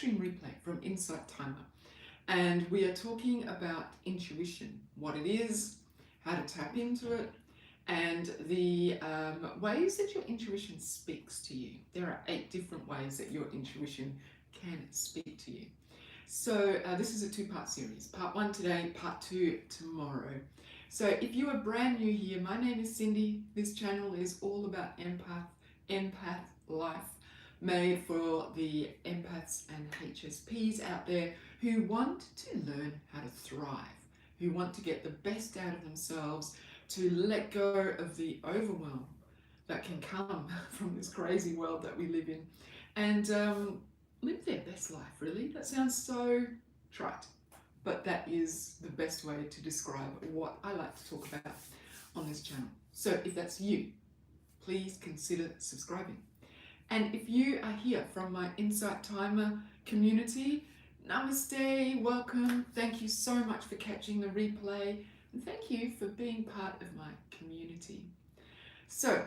Livestream replay from Insight Timer. And we are talking about intuition, what it is, how to tap into it, and the ways that your intuition speaks to you. There are 8 different ways that your intuition can speak to you. So this is a 2-part series. Part 1 today, part 2 tomorrow. So if you are brand new here, my name is Cindy. This channel is all about empath life, made for the empaths and HSPs out there who want to learn how to thrive, who want to get the best out of themselves, to let go of the overwhelm that can come from this crazy world that we live in, and live their best life, really. That sounds so trite, but that is the best way to describe what I like to talk about on this channel. So if that's you, please consider subscribing. And if you are here from my Insight Timer community, namaste, welcome. Thank you so much for catching the replay, and thank you for being part of my community. So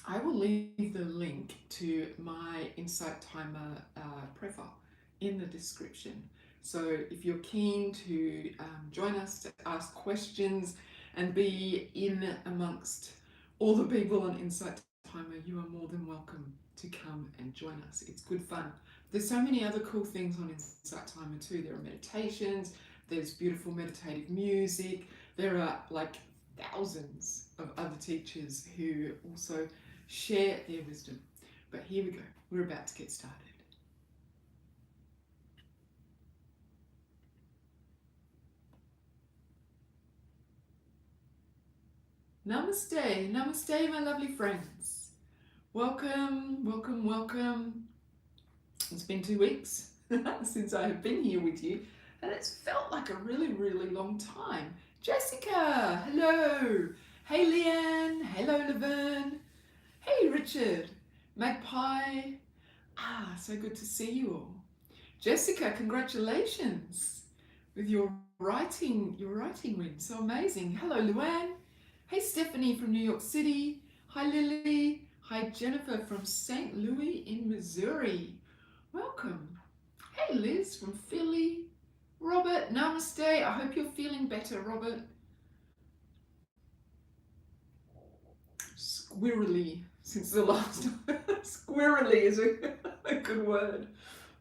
I will leave the link to my Insight Timer profile in the description. So if you're keen to join us, to ask questions and be in amongst all the people on Insight Timer, you are more than welcome to come and join us. It's good fun. There's so many other cool things on Insight Timer too. There are meditations, there's beautiful meditative music, there are like thousands of other teachers who also share their wisdom. But here we go, we're about to get started. Namaste, namaste my lovely friends. Welcome, welcome, welcome. It's been 2 weeks since I have been here with you, and it's felt like a really, really long time. Jessica, hello. Hey Leanne, hello Laverne. Hey Richard, Magpie. So good to see you all. Jessica, congratulations with your writing win. So amazing. Hello Luann. Hey Stephanie from New York City. Hi Lily. Hi Jennifer from St. Louis in Missouri. Welcome. Hey Liz from Philly. Robert, namaste. I hope you're feeling better, Robert. Squirrely since the last time. Squirrely is a good word.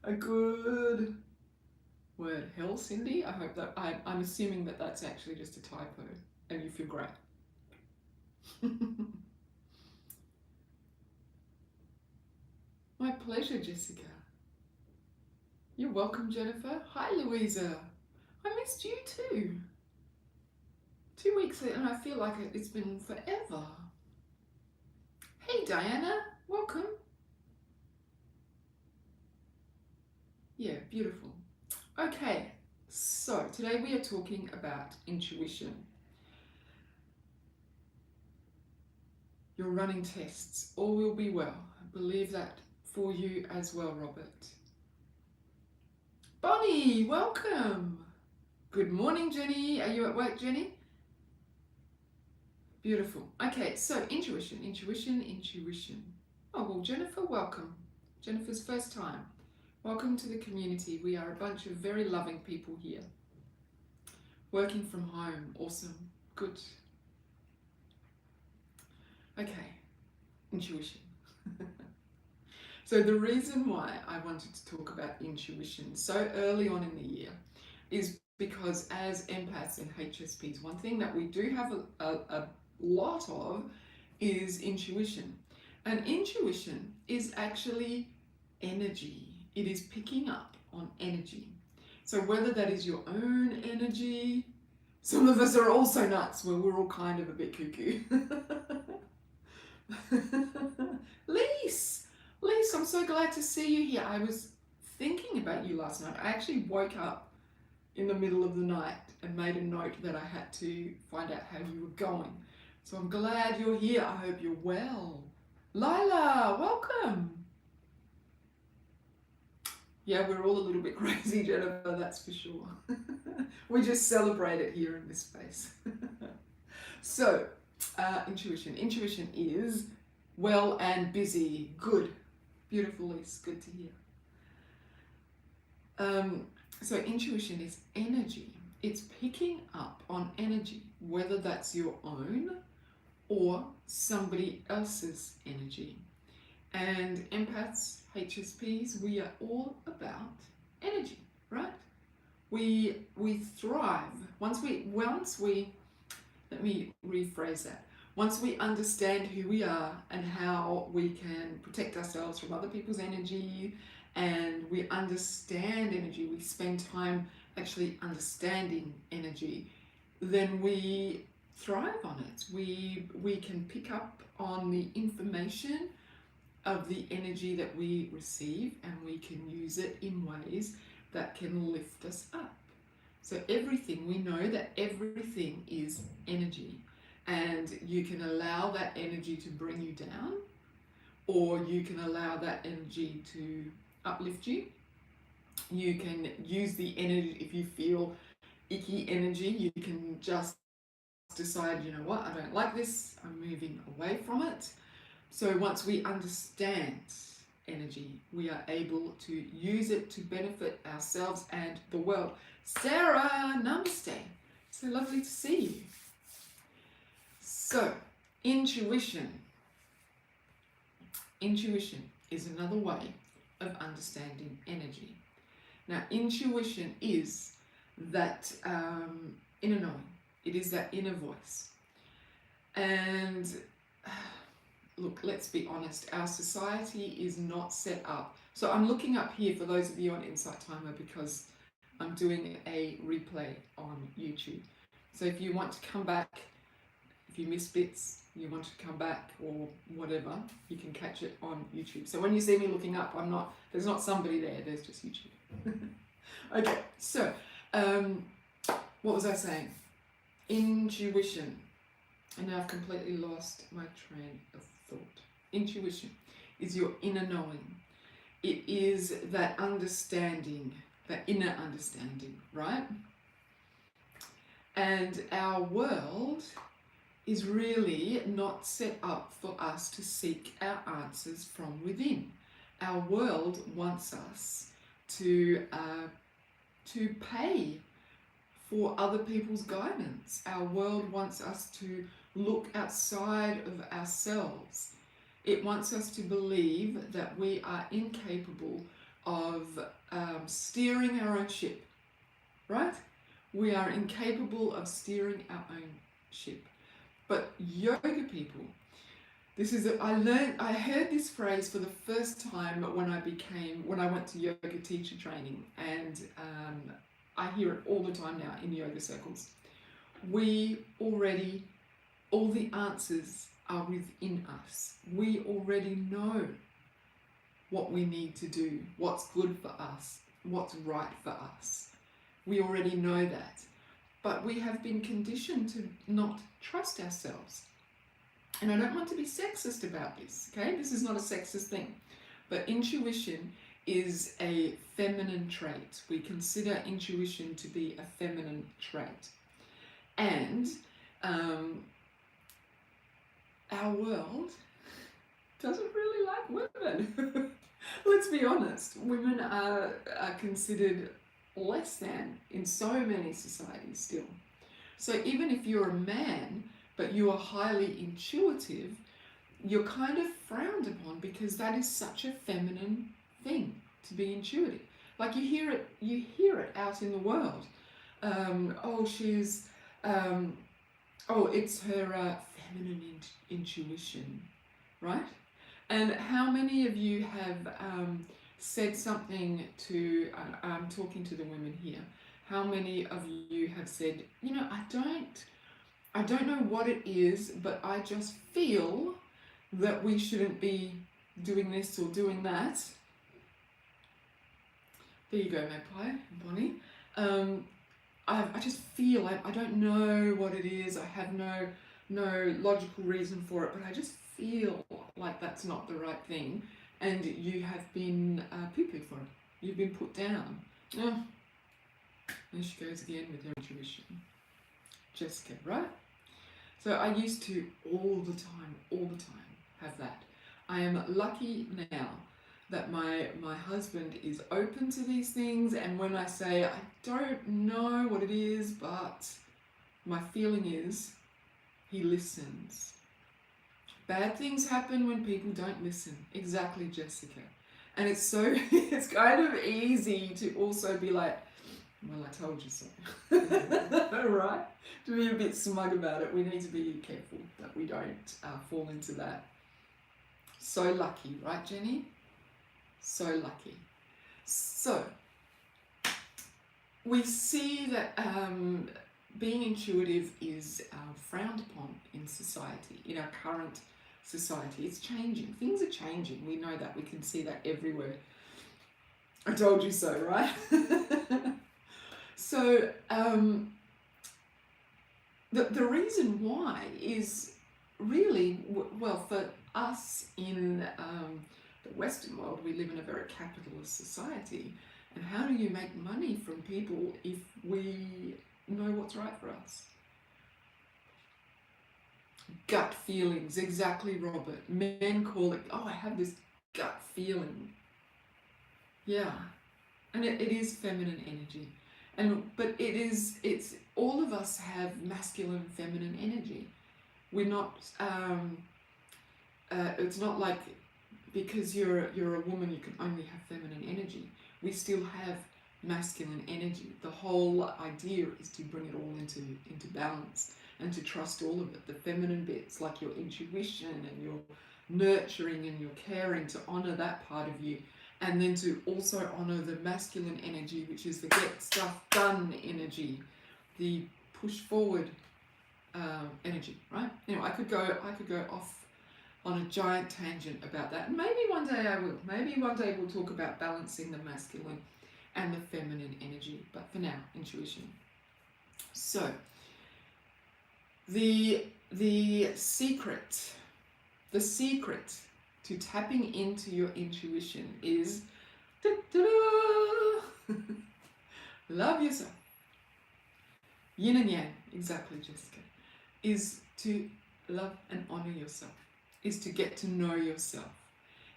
A good word. Hell, Cindy? I hope that I'm assuming that that's actually just a typo and you feel great. My pleasure, Jessica. You're welcome, Jennifer. Hi, Louisa. I missed you too. 2 weeks and I feel like it's been forever. Hey, Diana. Welcome. Yeah, beautiful. Okay, so today we are talking about intuition. You're running tests. All will be well. I believe that for you as well, Robert. Bonnie, welcome. Good morning, Jenny. Are you at work, Jenny? Beautiful. Okay, so intuition. Oh, well, Jennifer, welcome. Jennifer's first time. Welcome to the community. We are a bunch of very loving people here. Working from home. Awesome. Good. Okay, intuition. So the reason why I wanted to talk about intuition so early on in the year is because as empaths and HSPs, one thing that we do have a lot of is intuition. And intuition is actually energy. It is picking up on energy. So whether that is your own energy, some of us are also nuts where we're all kind of a bit cuckoo. Lise, I'm so glad to see you here. I was thinking about you last night. I actually woke up in the middle of the night and made a note that I had to find out how you were going. So I'm glad you're here. I hope you're well. Lila, welcome. Yeah, we're all a little bit crazy, Jennifer, that's for sure. We just celebrate it here in this space. So, intuition. Intuition is well and busy. Good. Beautiful, Lise. Good to hear. So intuition is energy. It's picking up on energy, whether that's your own or somebody else's energy. And empaths, HSPs, we are all about energy, right? We thrive once we let me rephrase that. Once we understand who we are and how we can protect ourselves from other people's energy, and we understand energy, we spend time actually understanding energy, then we thrive on it. We can pick up on the information of the energy that we receive, and we can use it in ways that can lift us up. So everything, we know that everything is energy, and you can allow that energy to bring you down, or you can allow that energy to uplift you. You can use the energy, if you feel icky energy, you can just decide, you know what, I don't like this, I'm moving away from it. So once we understand energy, we are able to use it to benefit ourselves and the world. Sarah, namaste. So lovely to see you. So, intuition. Intuition is another way of understanding energy. Now, intuition is that inner knowing. It is that inner voice. And look, let's be honest, our society is not set up. So I'm looking up here for those of you on Insight Timer because I'm doing a replay on YouTube. So if you want to come back, if you miss bits, you want to come back or whatever, you can catch it on YouTube. So when you see me looking up, there's not somebody there, there's just YouTube. Okay, so what was I saying? Intuition. And now I've completely lost my train of thought. Intuition is your inner knowing. It is that understanding, that inner understanding, right? And our world is really not set up for us to seek our answers from within. Our world wants us to pay for other people's guidance. Our world wants us to look outside of ourselves. It wants us to believe that we are incapable of steering our own ship, right? We are incapable of steering our own ship. But yoga people, I heard this phrase for the first time when I went to yoga teacher training, and I hear it all the time now in yoga circles. All the answers are within us. We already know what we need to do, what's good for us, what's right for us. We already know that. But we have been conditioned to not trust ourselves. And I don't want to be sexist about this, okay? This is not a sexist thing. But intuition is a feminine trait. We consider intuition to be a feminine trait. And our world doesn't really like women. Let's be honest. Women are considered less than in so many societies still. So even if you're a man, but you are highly intuitive, you're kind of frowned upon because that is such a feminine thing to be intuitive. Like you hear it out in the world. It's her feminine intuition, right? And how many of you have said something to, I'm talking to the women here, how many of you have said, you know, I don't know what it is, but I just feel that we shouldn't be doing this or doing that. There you go, Magpie and Bonnie. I just feel, I don't know what it is, I have no logical reason for it, but I just feel like that's not the right thing, and you have been poo-pooed for it. You've been put down. Oh, there she goes again with her intuition. Jessica, right? So I used to all the time have that. I am lucky now that my husband is open to these things, and when I say I don't know what it is, but my feeling is, he listens. Bad things happen when people don't listen. Exactly, Jessica. And it's so, it's kind of easy to also be like, well, I told you so. Right? To be a bit smug about it. We need to be careful that we don't fall into that. So lucky, right, Jenny? So lucky. So, we see that being intuitive is frowned upon in society, in our current society. It's changing. Things are changing. We know that. We can see that everywhere. I told you so, right? So, the reason why is really, well, for us in the Western world, we live in a very capitalist society. And how do you make money from people if we know what's right for us? Gut feelings, exactly, Robert. Men call it, oh, I have this gut feeling. Yeah, and it is feminine energy. But it's all of us have masculine, feminine energy. We're not. It's not like because you're a woman you can only have feminine energy. We still have masculine energy. The whole idea is to bring it all into balance and to trust all of it. The feminine bits, like your intuition and your nurturing and your caring, to honor that part of you. And then to also honor the masculine energy, which is the get stuff done energy, the push forward energy, right? Anyway, I could go off on a giant tangent about that. And maybe one day I will. Maybe one day we'll talk about balancing the masculine and the feminine energy. But for now, intuition. So, the secret to tapping into your intuition is love yourself. Yin and yang, exactly, Jessica. Is to love and honor yourself. Is to get to know yourself.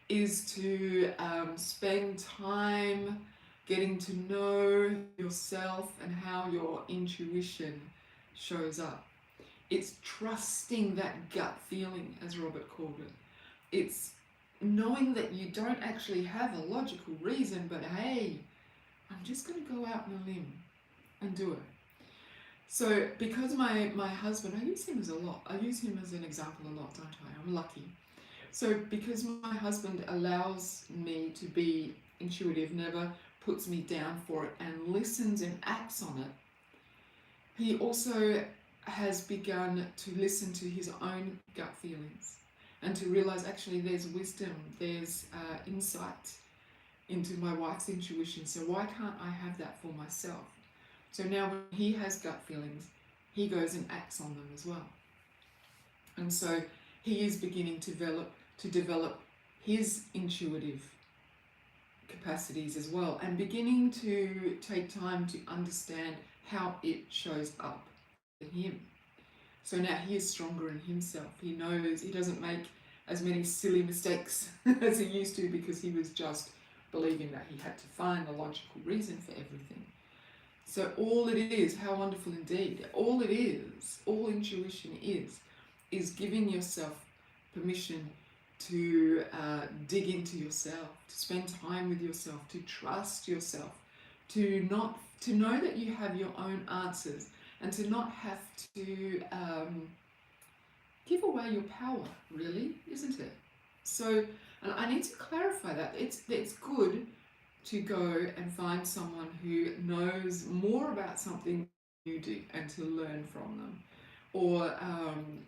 Is to spend time getting to know yourself and how your intuition shows up. It's trusting that gut feeling, as Robert called it. It's knowing that you don't actually have a logical reason, but hey, I'm just going to go out on a limb and do it. So because my husband, I use him as an example a lot, don't I? I'm lucky. So because my husband allows me to be intuitive, never puts me down for it, and listens and acts on it, he also has begun to listen to his own gut feelings and to realize actually there's wisdom, there's insight into my wife's intuition, so why can't I have that for myself? So now when he has gut feelings, he goes and acts on them as well. And so he is beginning to develop his intuitive capacities as well, and beginning to take time to understand how it shows up in him. So now he is stronger in himself. He knows he doesn't make as many silly mistakes as he used to, because he was just believing that he had to find a logical reason for everything. So all it is, how wonderful indeed, all it is, all intuition is giving yourself permission to dig into yourself, to spend time with yourself, to trust yourself, to know that you have your own answers, and to not have to give away your power, really, isn't it? So, and I need to clarify that. It's good to go and find someone who knows more about something you do and to learn from them, or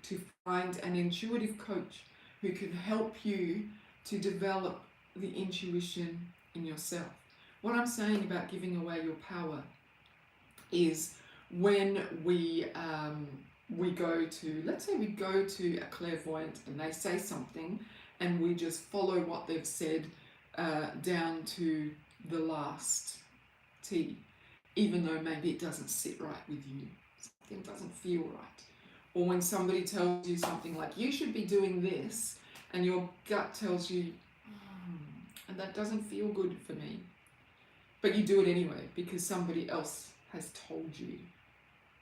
to find an intuitive coach who can help you to develop the intuition in yourself. What I'm saying about giving away your power is when we go to, let's say we go to a clairvoyant and they say something and we just follow what they've said down to the last T, even though maybe it doesn't sit right with you, something doesn't feel right. Or when somebody tells you something like, you should be doing this, and your gut tells you, and that doesn't feel good for me. But you do it anyway because somebody else has told you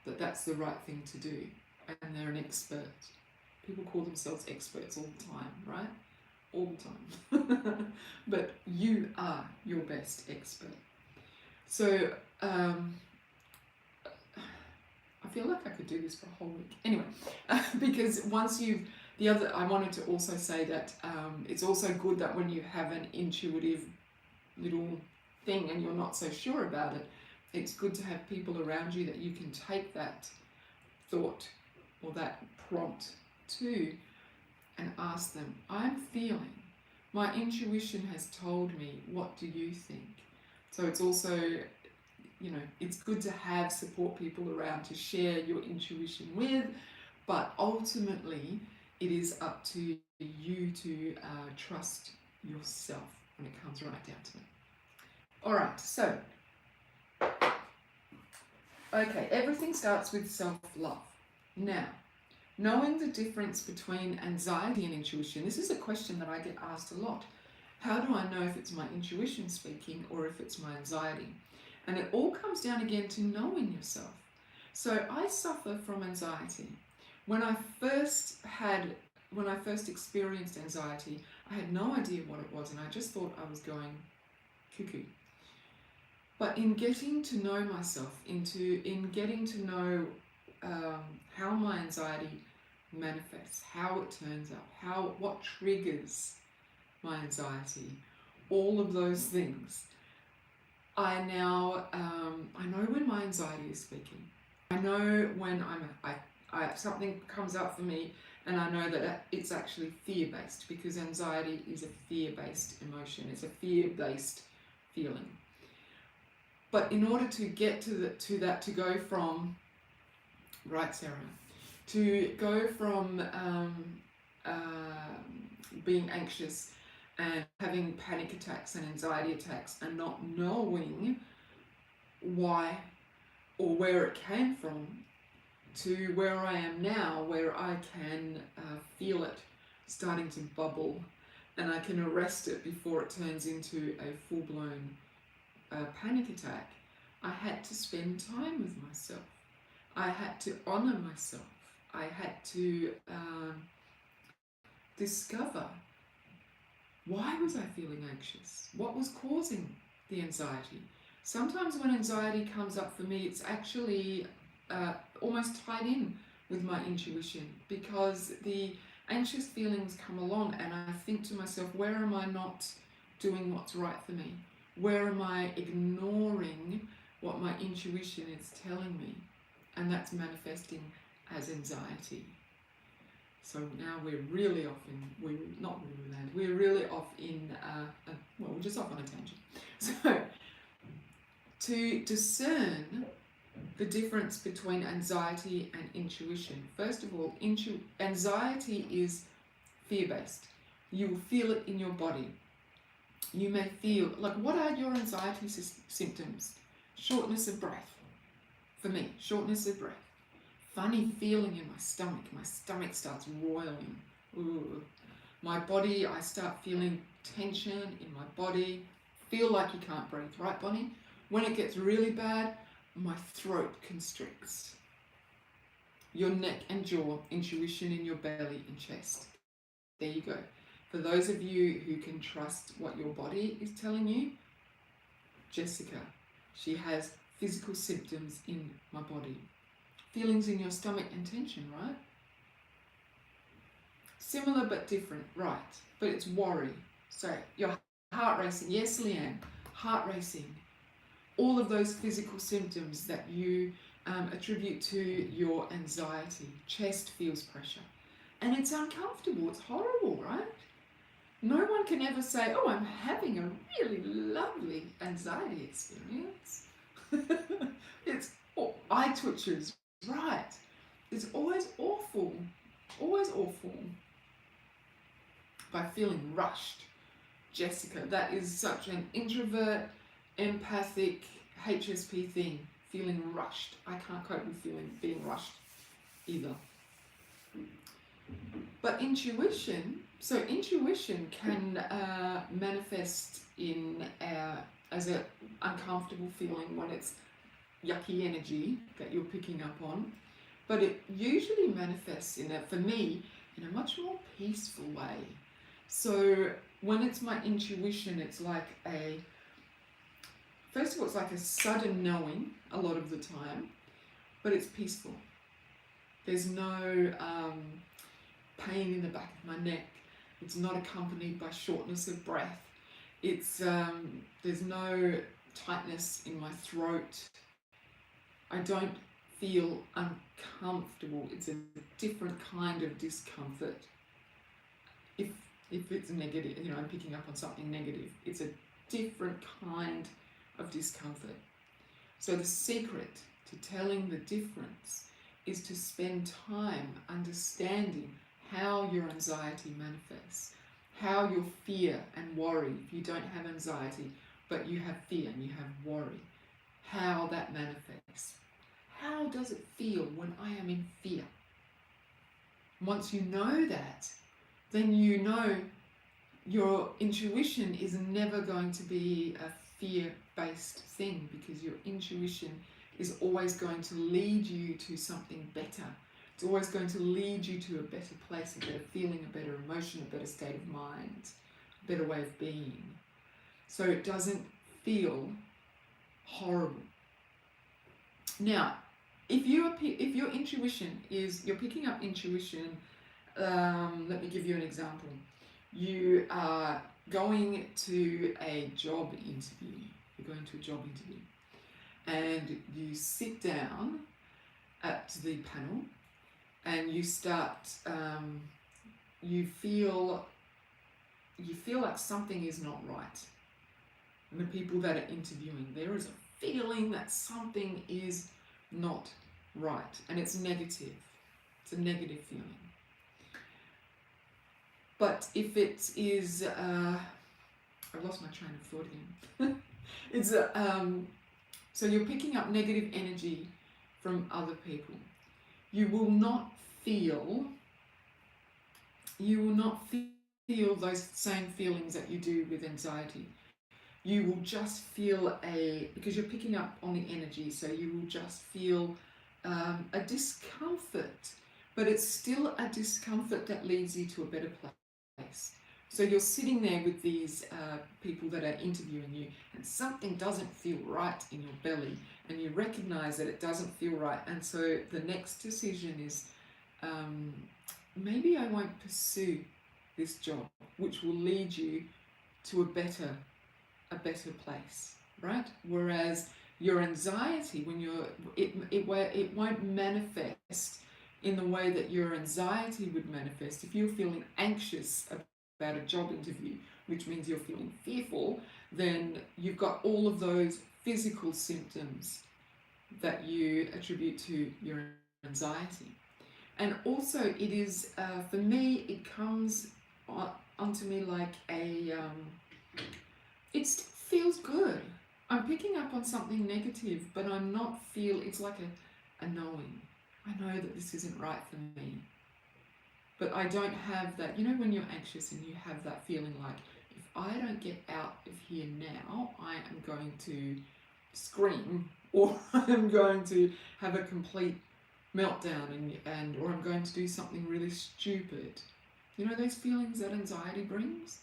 that that's the right thing to do, and they're an expert. People call themselves experts all the time, right? All the time. But you are your best expert. So I feel like I could do this for a whole week. Anyway, because once you've, I wanted to also say that it's also good that when you have an intuitive little thing and you're not so sure about it, it's good to have people around you that you can take that thought or that prompt to and ask them, I'm feeling, my intuition has told me, what do you think? So it's also, you know, it's good to have support people around to share your intuition with, but ultimately it is up to you to trust yourself when it comes right down to it. All right, so, okay, everything starts with self-love. Now, knowing the difference between anxiety and intuition, this is a question that I get asked a lot. How do I know if it's my intuition speaking or if it's my anxiety? And it all comes down again to knowing yourself. So I suffer from anxiety. When I first experienced anxiety, I had no idea what it was and I just thought I was going cuckoo. But in getting to know myself, in getting to know how my anxiety manifests, how it turns up, what triggers my anxiety, all of those things, I now I know when my anxiety is speaking. I know when something comes up for me, and I know that it's actually fear-based, because anxiety is a fear-based emotion. It's a fear-based feeling. But in order to get to that, to go from, right, Sarah, to go from being anxious and having panic attacks and anxiety attacks and not knowing why or where it came from, to where I am now, where I can feel it starting to bubble and I can arrest it before it turns into a full-blown panic attack, I had to spend time with myself. I had to honor myself. I had to discover, why was I feeling anxious? What was causing the anxiety? Sometimes when anxiety comes up for me, it's actually almost tied in with my intuition, because the anxious feelings come along and I think to myself, where am I not doing what's right for me? Where am I ignoring what my intuition is telling me? And that's manifesting as anxiety. So now we're really off in, we're really off in, we're just off on a tangent. So, to discern the difference between anxiety and intuition, first of all, anxiety is fear-based. You will feel it in your body. You may feel, like, what are your anxiety symptoms? Shortness of breath. For me, shortness of breath. Funny feeling in my stomach starts roiling. Ooh. My body, I start feeling tension in my body. Feel like you can't breathe, right, Bonnie? When it gets really bad, my throat constricts. Your neck and jaw, intuition in your belly and chest. There you go. For those of you who can trust what your body is telling you, Jessica, she has physical symptoms in my body. Feelings in your stomach and tension, right? Similar but different, right? But it's worry. So your heart racing. Yes, Leanne, heart racing. All of those physical symptoms that you attribute to your anxiety. Chest feels pressure. And it's uncomfortable. It's horrible, right? No one can ever say, oh, I'm having a really lovely anxiety experience. It's eye twitches, right? It's always awful. Always awful. By feeling rushed. Jessica, that is such an introvert, empathic, HSP thing. Feeling rushed. I can't cope with being rushed either. But intuition can manifest in as an uncomfortable feeling when it's yucky energy that you're picking up on. But it usually manifests for me, in a much more peaceful way. So when it's my intuition, it's like first of all, it's like a sudden knowing a lot of the time, but it's peaceful. There's no pain in the back of my neck. It's not accompanied by shortness of breath. There's no tightness in my throat. I don't feel uncomfortable. It's a different kind of discomfort. If it's negative, I'm picking up on something negative, it's a different kind of discomfort. So the secret to telling the difference is to spend time understanding how your anxiety manifests, how your fear and worry, if you don't have anxiety, but you have fear and you have worry, how that manifests. How does it feel when I am in fear? Once you know that, then you know your intuition is never going to be a fear-based thing, because your intuition is always going to lead you to something better. It's always going to lead you to a better place, a better feeling, a better emotion, a better state of mind, a better way of being. So it doesn't feel horrible. Now, if your intuition is, you're picking up intuition, let me give you an example. You are going to a job interview. You're going to a job interview, and you sit down at the panel, and you start. You feel like something is not right. And the people that are interviewing, there is a feeling that something is not right, and it's negative. It's a negative feeling. But if it is, I've lost my train of thought again. It's so you're picking up negative energy from other people. You will not feel those same feelings that you do with anxiety. You will just feel because you're picking up on the energy, so you will just feel a discomfort, but it's still a discomfort that leads you to a better place. So you're sitting there with these people that are interviewing you, and something doesn't feel right in your belly, and you recognize that it doesn't feel right, and so the next decision is, maybe I won't pursue this job, which will lead you to a better place, right? Whereas your anxiety, when it won't manifest in the way that your anxiety would manifest. If you're feeling anxious about a job interview, which means you're feeling fearful, then you've got all of those physical symptoms that you attribute to your anxiety. And also it is, for me, it comes onto me like it still feels good. I'm picking up on something negative, but I'm not it's like a knowing. I know that this isn't right for me. But I don't have that, when you're anxious and you have that feeling like, if I don't get out of here now, I am going to scream, or I'm going to have a complete meltdown, or I'm going to do something really stupid. Those feelings that anxiety brings?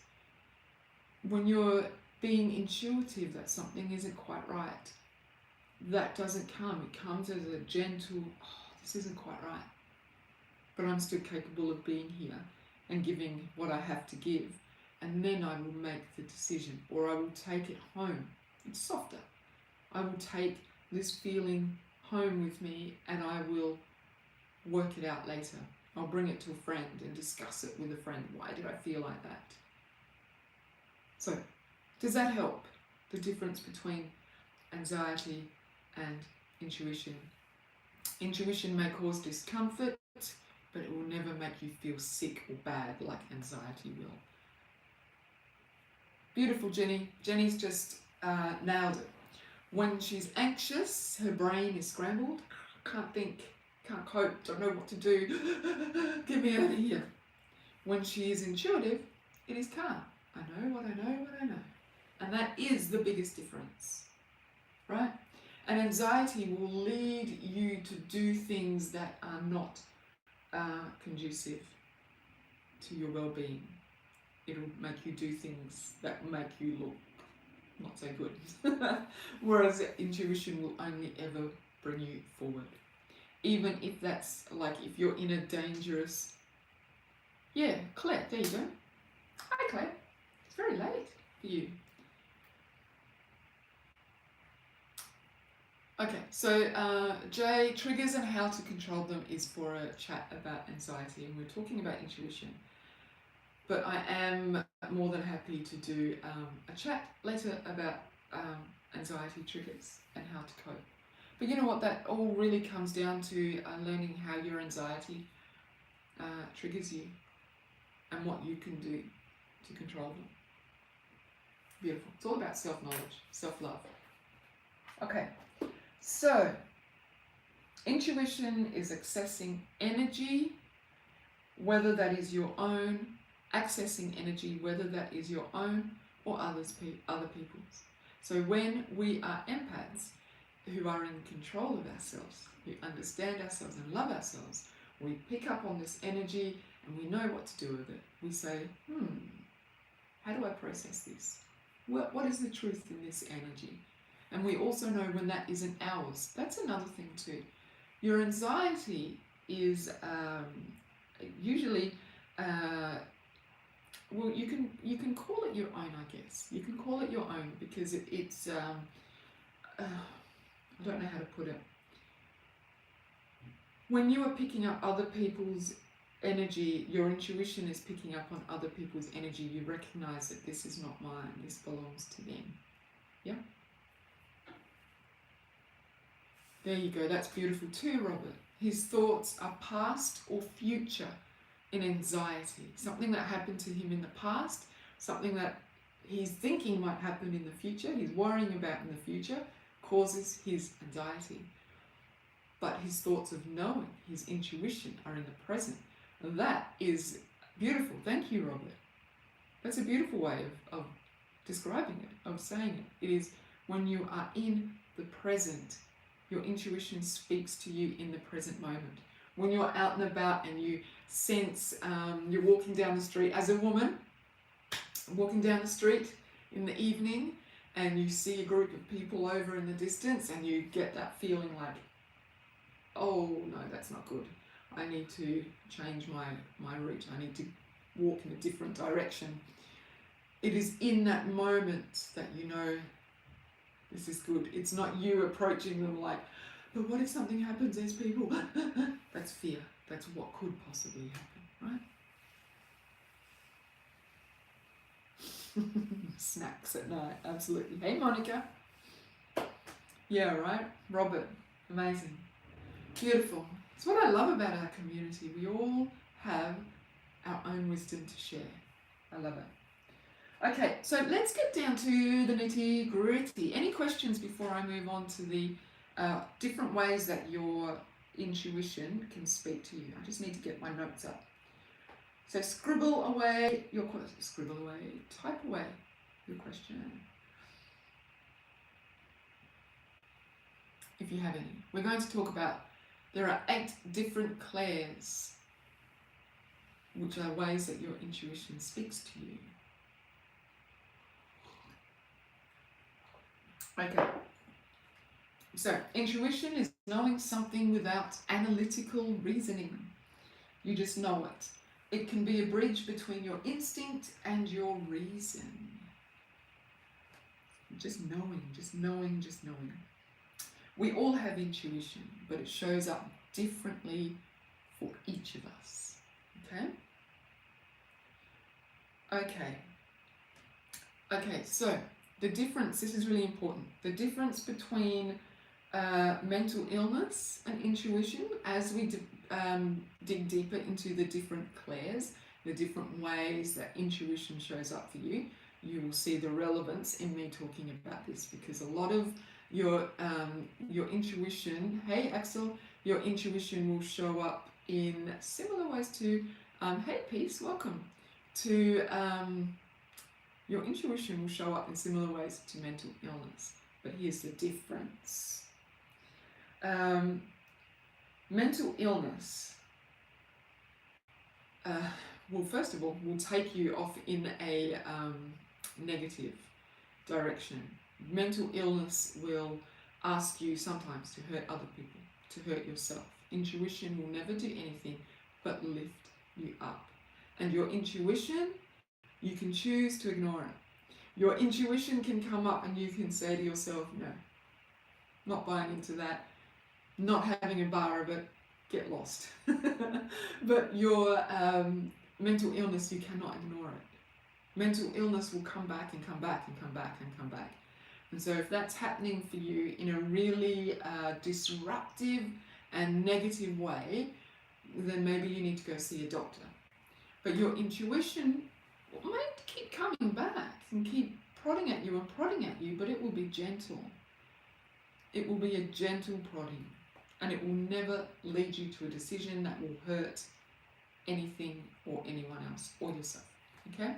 When you're being intuitive that something isn't quite right, that doesn't come. It comes as a gentle, this isn't quite right, but I'm still capable of being here and giving what I have to give, and then I will make the decision, or I will take it home. It's softer. I will take this feeling home with me, and I will work it out later. I'll bring it to a friend and discuss it with a friend. Why did I feel like that? So, does that help? The difference between anxiety and intuition. Intuition may cause discomfort, but it will never make you feel sick or bad like anxiety will. Beautiful, Jenny. Jenny's just nailed it. When she's anxious, her brain is scrambled, can't think can't cope, don't know what to do, get me out of here. When she is intuitive, it is calm. I know what I know, what I know. And that is the biggest difference, right? And anxiety will lead you to do things that are not conducive to your well-being. It'll make you do things that make you look not so good. Whereas intuition will only ever bring you forward. Even if that's like if you're in a dangerous... Yeah, Claire, there you go. Hi Claire, it's very late for you. Okay, so Jay, triggers and how to control them is for a chat about anxiety, and we're talking about intuition. But I am more than happy to do a chat later about anxiety triggers and how to cope. But you know what, that all really comes down to learning how your anxiety triggers you and what you can do to control them. Beautiful. It's all about self-knowledge, self-love. Okay, so intuition is accessing energy, whether that is your own, accessing energy, whether that is your own or other people's. So when we are empaths, who are in control of ourselves, who understand ourselves and love ourselves, we pick up on this energy and we know what to do with it. We say, how do I process this? What is the truth in this energy? And we also know when that isn't ours. That's another thing too. Your anxiety is usually, well, you can call it your own, I guess. You can call it your own because it's I don't know how to put it. When you are picking up other people's energy, your intuition is picking up on other people's energy. You recognize that this is not mine, this belongs to them. Yeah? There you go, that's beautiful too, Robert. His thoughts are past or future in anxiety. Something that happened to him in the past, something that he's thinking might happen in the future, he's worrying about in the future, causes his anxiety. But his thoughts of knowing, his intuition, are in the present. That is beautiful. Thank you, Robert. That's a beautiful way of describing it, of saying it. It is when you are in the present, your intuition speaks to you in the present moment. When you're out and about and you sense, you're walking down the street as a woman, walking down the street in the evening, and you see a group of people over in the distance and you get that feeling like, oh no, that's not good. I need to change my route. I need to walk in a different direction. It is in that moment that you know this is good. It's not you approaching them like, but what if something happens? There's people. That's fear. That's what could possibly happen, right? Snacks at night, absolutely. Hey, Monica. Yeah, right? Robert, amazing. Beautiful. It's what I love about our community. We all have our own wisdom to share. I love it. Okay, so let's get down to the nitty gritty. Any questions before I move on to the different ways that your intuition can speak to you? I just need to get my notes up. So scribble away your question. Scribble away, type away your question. If you have any. We're going to talk about, there are 8 different clairs, which are ways that your intuition speaks to you. Okay. So, intuition is knowing something without analytical reasoning. You just know it. It can be a bridge between your instinct and your reason. Just knowing, just knowing, just knowing. We all have intuition, but it shows up differently for each of us. Okay? Okay, so the difference, this is really important, the difference between mental illness and intuition, as we dig deeper into the different clairs, the different ways that intuition shows up for you, you will see the relevance in me talking about this, because a lot of your intuition, hey Axel, Your intuition will show up in similar ways to, hey Peace, welcome, to, your intuition will show up in similar ways to mental illness. But here's the difference. Mental illness, well, first of all, will take you off in a negative direction. Mental illness will ask you sometimes to hurt other people, to hurt yourself. Intuition will never do anything but lift you up. And your intuition, you can choose to ignore it. Your intuition can come up and you can say to yourself, no, not buying into that, not having a bar of it, get lost. But your mental illness, you cannot ignore it. Mental illness will come back and come back and come back and come back. And so if that's happening for you in a really disruptive and negative way, then maybe you need to go see a doctor. But your intuition might keep coming back and keep prodding at you, but it will be gentle. It will be a gentle prodding, and it will never lead you to a decision that will hurt anything or anyone else or yourself. Okay?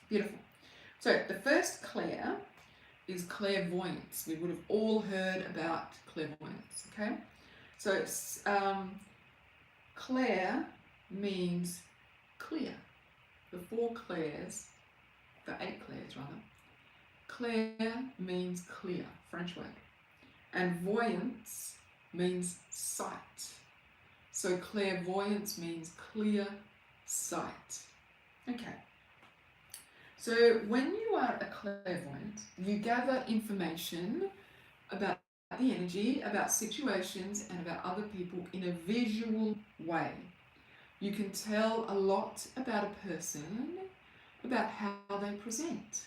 Beautiful. So the first Claire is clairvoyance. We would have all heard about clairvoyance. Okay? So it's, Claire means clear. The 4 clairs, the 8 clairs rather. Claire means clear, French word. And voyance means sight. So clairvoyance means clear sight. Okay. So when you are a clairvoyant, you gather information about the energy, about situations, and about other people in a visual way. You can tell a lot about a person, about how they present,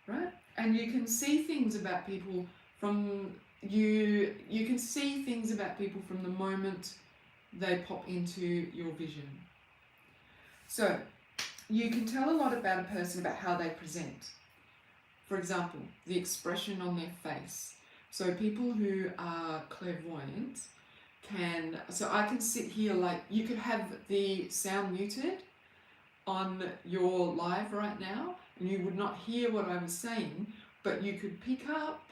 right? And you can see things about people from you can see things about people from the moment they pop into your vision. So you can tell a lot about a person about how they present. For example, the expression on their face. So people who are clairvoyant so I can sit here, like, you could have the sound muted on your live right now and you would not hear what I was saying, but you could pick up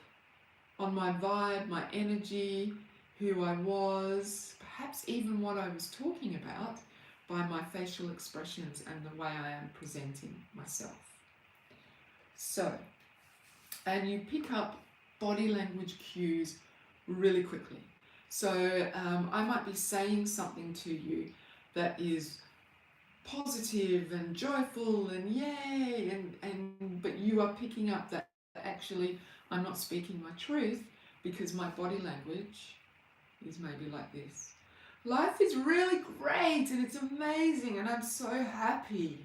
on my vibe, my energy, who I was, perhaps even what I was talking about by my facial expressions and the way I am presenting myself. So, and you pick up body language cues really quickly. So I might be saying something to you that is positive and joyful and yay, but you are picking up that actually I'm not speaking my truth because my body language is maybe like this. Life is really great and it's amazing and I'm so happy.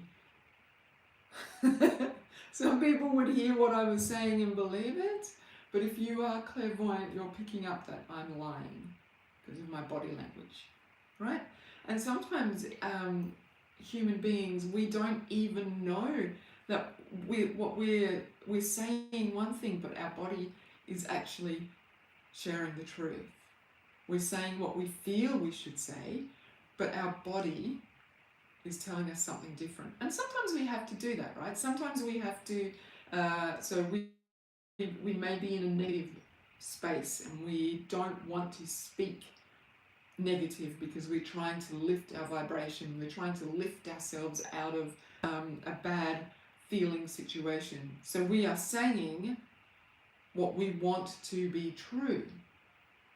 Some people would hear what I was saying and believe it, but if you are clairvoyant, you're picking up that I'm lying because of my body language, right? And sometimes human beings, we don't even know that we're saying one thing, but our body is actually sharing the truth. We're saying what we feel we should say, but our body is telling us something different. And sometimes we have to do that, right? Sometimes we have to, so we may be in a negative space and we don't want to speak negative because we're trying to lift our vibration, we're trying to lift ourselves out of a bad feeling situation. So we are saying what we want to be true.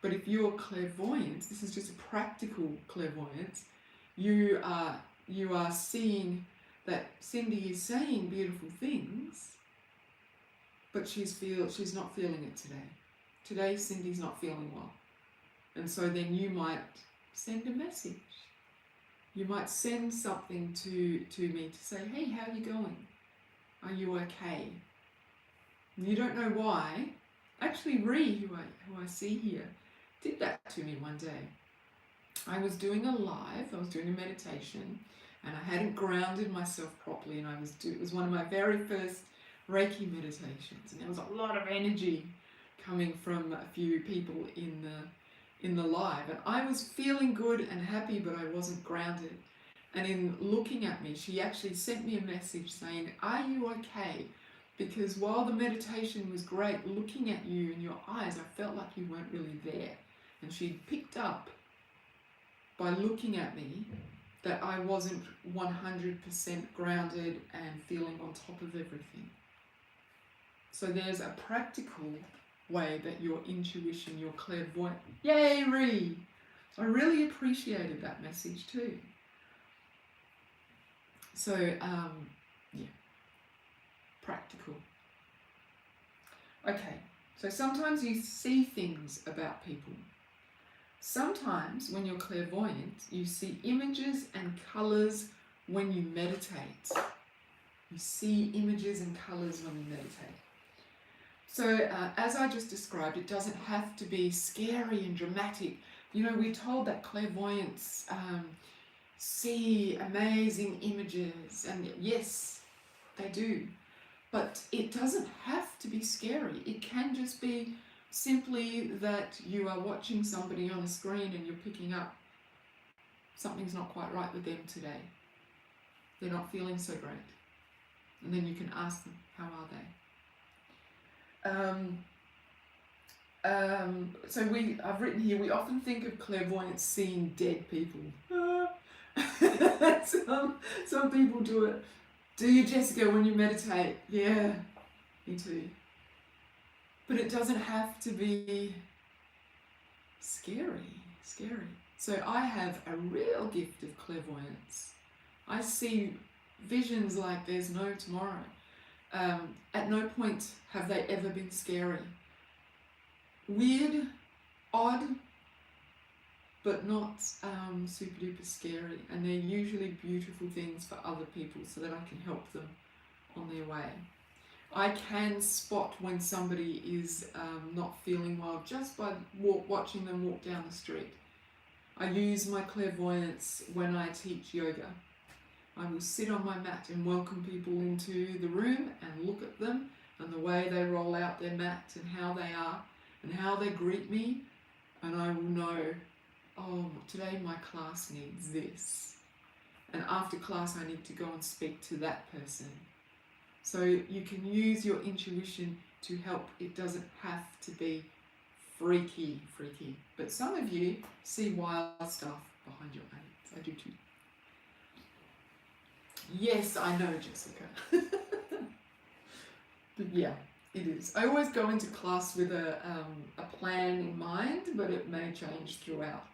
But if you're clairvoyant, this is just a practical clairvoyance, you are seeing that Cindy is saying beautiful things, but she's not feeling it today. Today Cindy's not feeling well. And so then you might send a message. You might send something to me to say, hey, how are you going? Are you okay? And you don't know why. Actually, Ree, who I see here, did that to me one day. I was doing a live, I was doing a meditation, and I hadn't grounded myself properly, and it was one of my very first Reiki meditations, and there was a lot of energy coming from a few people in in the live, and I was feeling good and happy, but I wasn't grounded. And in looking at me, she actually sent me a message saying, "Are you okay?" Because while the meditation was great, looking at you in your eyes, I felt like you weren't really there. And she picked up by looking at me that I wasn't 100% grounded and feeling on top of everything. So there's a practical way that your intuition, your clairvoyant... Yay, Ree! I really appreciated that message too. So, yeah, practical. Okay, so sometimes you see things about people. Sometimes when you're clairvoyant, you see images and colours when you meditate. You see images and colours when you meditate. So as I just described, it doesn't have to be scary and dramatic. You know, we're told that clairvoyants see amazing images, and yes, they do. But it doesn't have to be scary. It can just be simply that you are watching somebody on a screen and you're picking up something's not quite right with them today. They're not feeling so great. And then you can ask them, how are they? So I've written here, we often think of clairvoyance seeing dead people. Some people do it. Do you, Jessica, when you meditate? Yeah, me too. But it doesn't have to be scary. So I have a real gift of clairvoyance. I see visions like there's no tomorrow. At no point have they ever been scary. Weird, odd, but not super duper scary. And they're usually beautiful things for other people so that I can help them on their way. I can spot when somebody is not feeling well just by watching them walk down the street. I use my clairvoyance when I teach yoga. I will sit on my mat and welcome people into the room and look at them and the way they roll out their mat and how they are and how they greet me, and I will know, oh, today my class needs this, and after class I need to go and speak to that person. So you can use your intuition to help. It doesn't have to be freaky. But some of you see wild stuff behind your eyes. I do too. Yes, I know, Jessica. But yeah, it is. I always go into class with a plan in mind, but it may change throughout.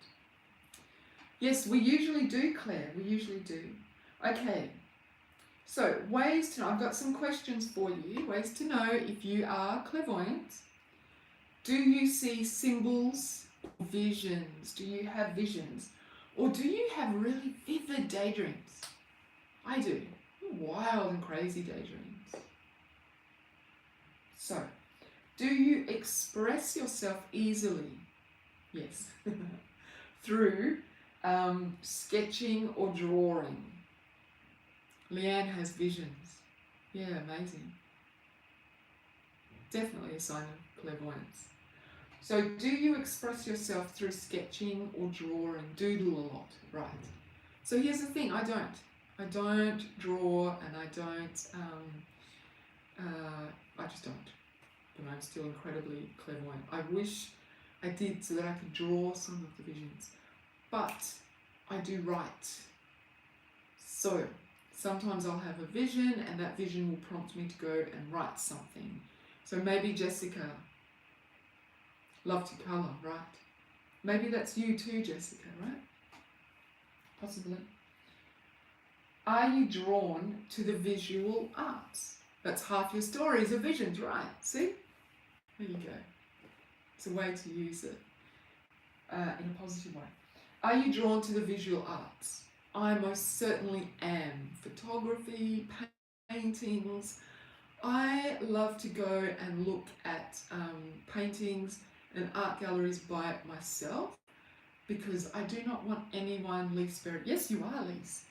Yes, we usually do, Claire. We usually do. Okay. So, ways to know. I've got some questions for you. Ways to know if you are clairvoyant. Do you see symbols, visions? Do you have visions? Or do you have really vivid daydreams? I do. Wild and crazy daydreams. So, do you express yourself easily? Yes. Through sketching or drawing. Leanne has visions. Yeah, amazing. Definitely a sign of clairvoyance. So do you express yourself through sketching or drawing? Doodle a lot, right? So here's the thing, I don't draw, and I just don't. But I'm still incredibly clairvoyant. I wish I did so that I could draw some of the visions. But I do write. So sometimes I'll have a vision and that vision will prompt me to go and write something. So maybe Jessica, love to colour, right? Maybe that's you too, Jessica, right? Possibly. Are you drawn to the visual arts? That's half your stories of visions, right? See? There you go. It's a way to use it in a positive way. Are you drawn to the visual arts? I most certainly am. Photography, paintings. I love to go and look at paintings and art galleries by myself because I do not want anyone, Lise, yes you are, Lise.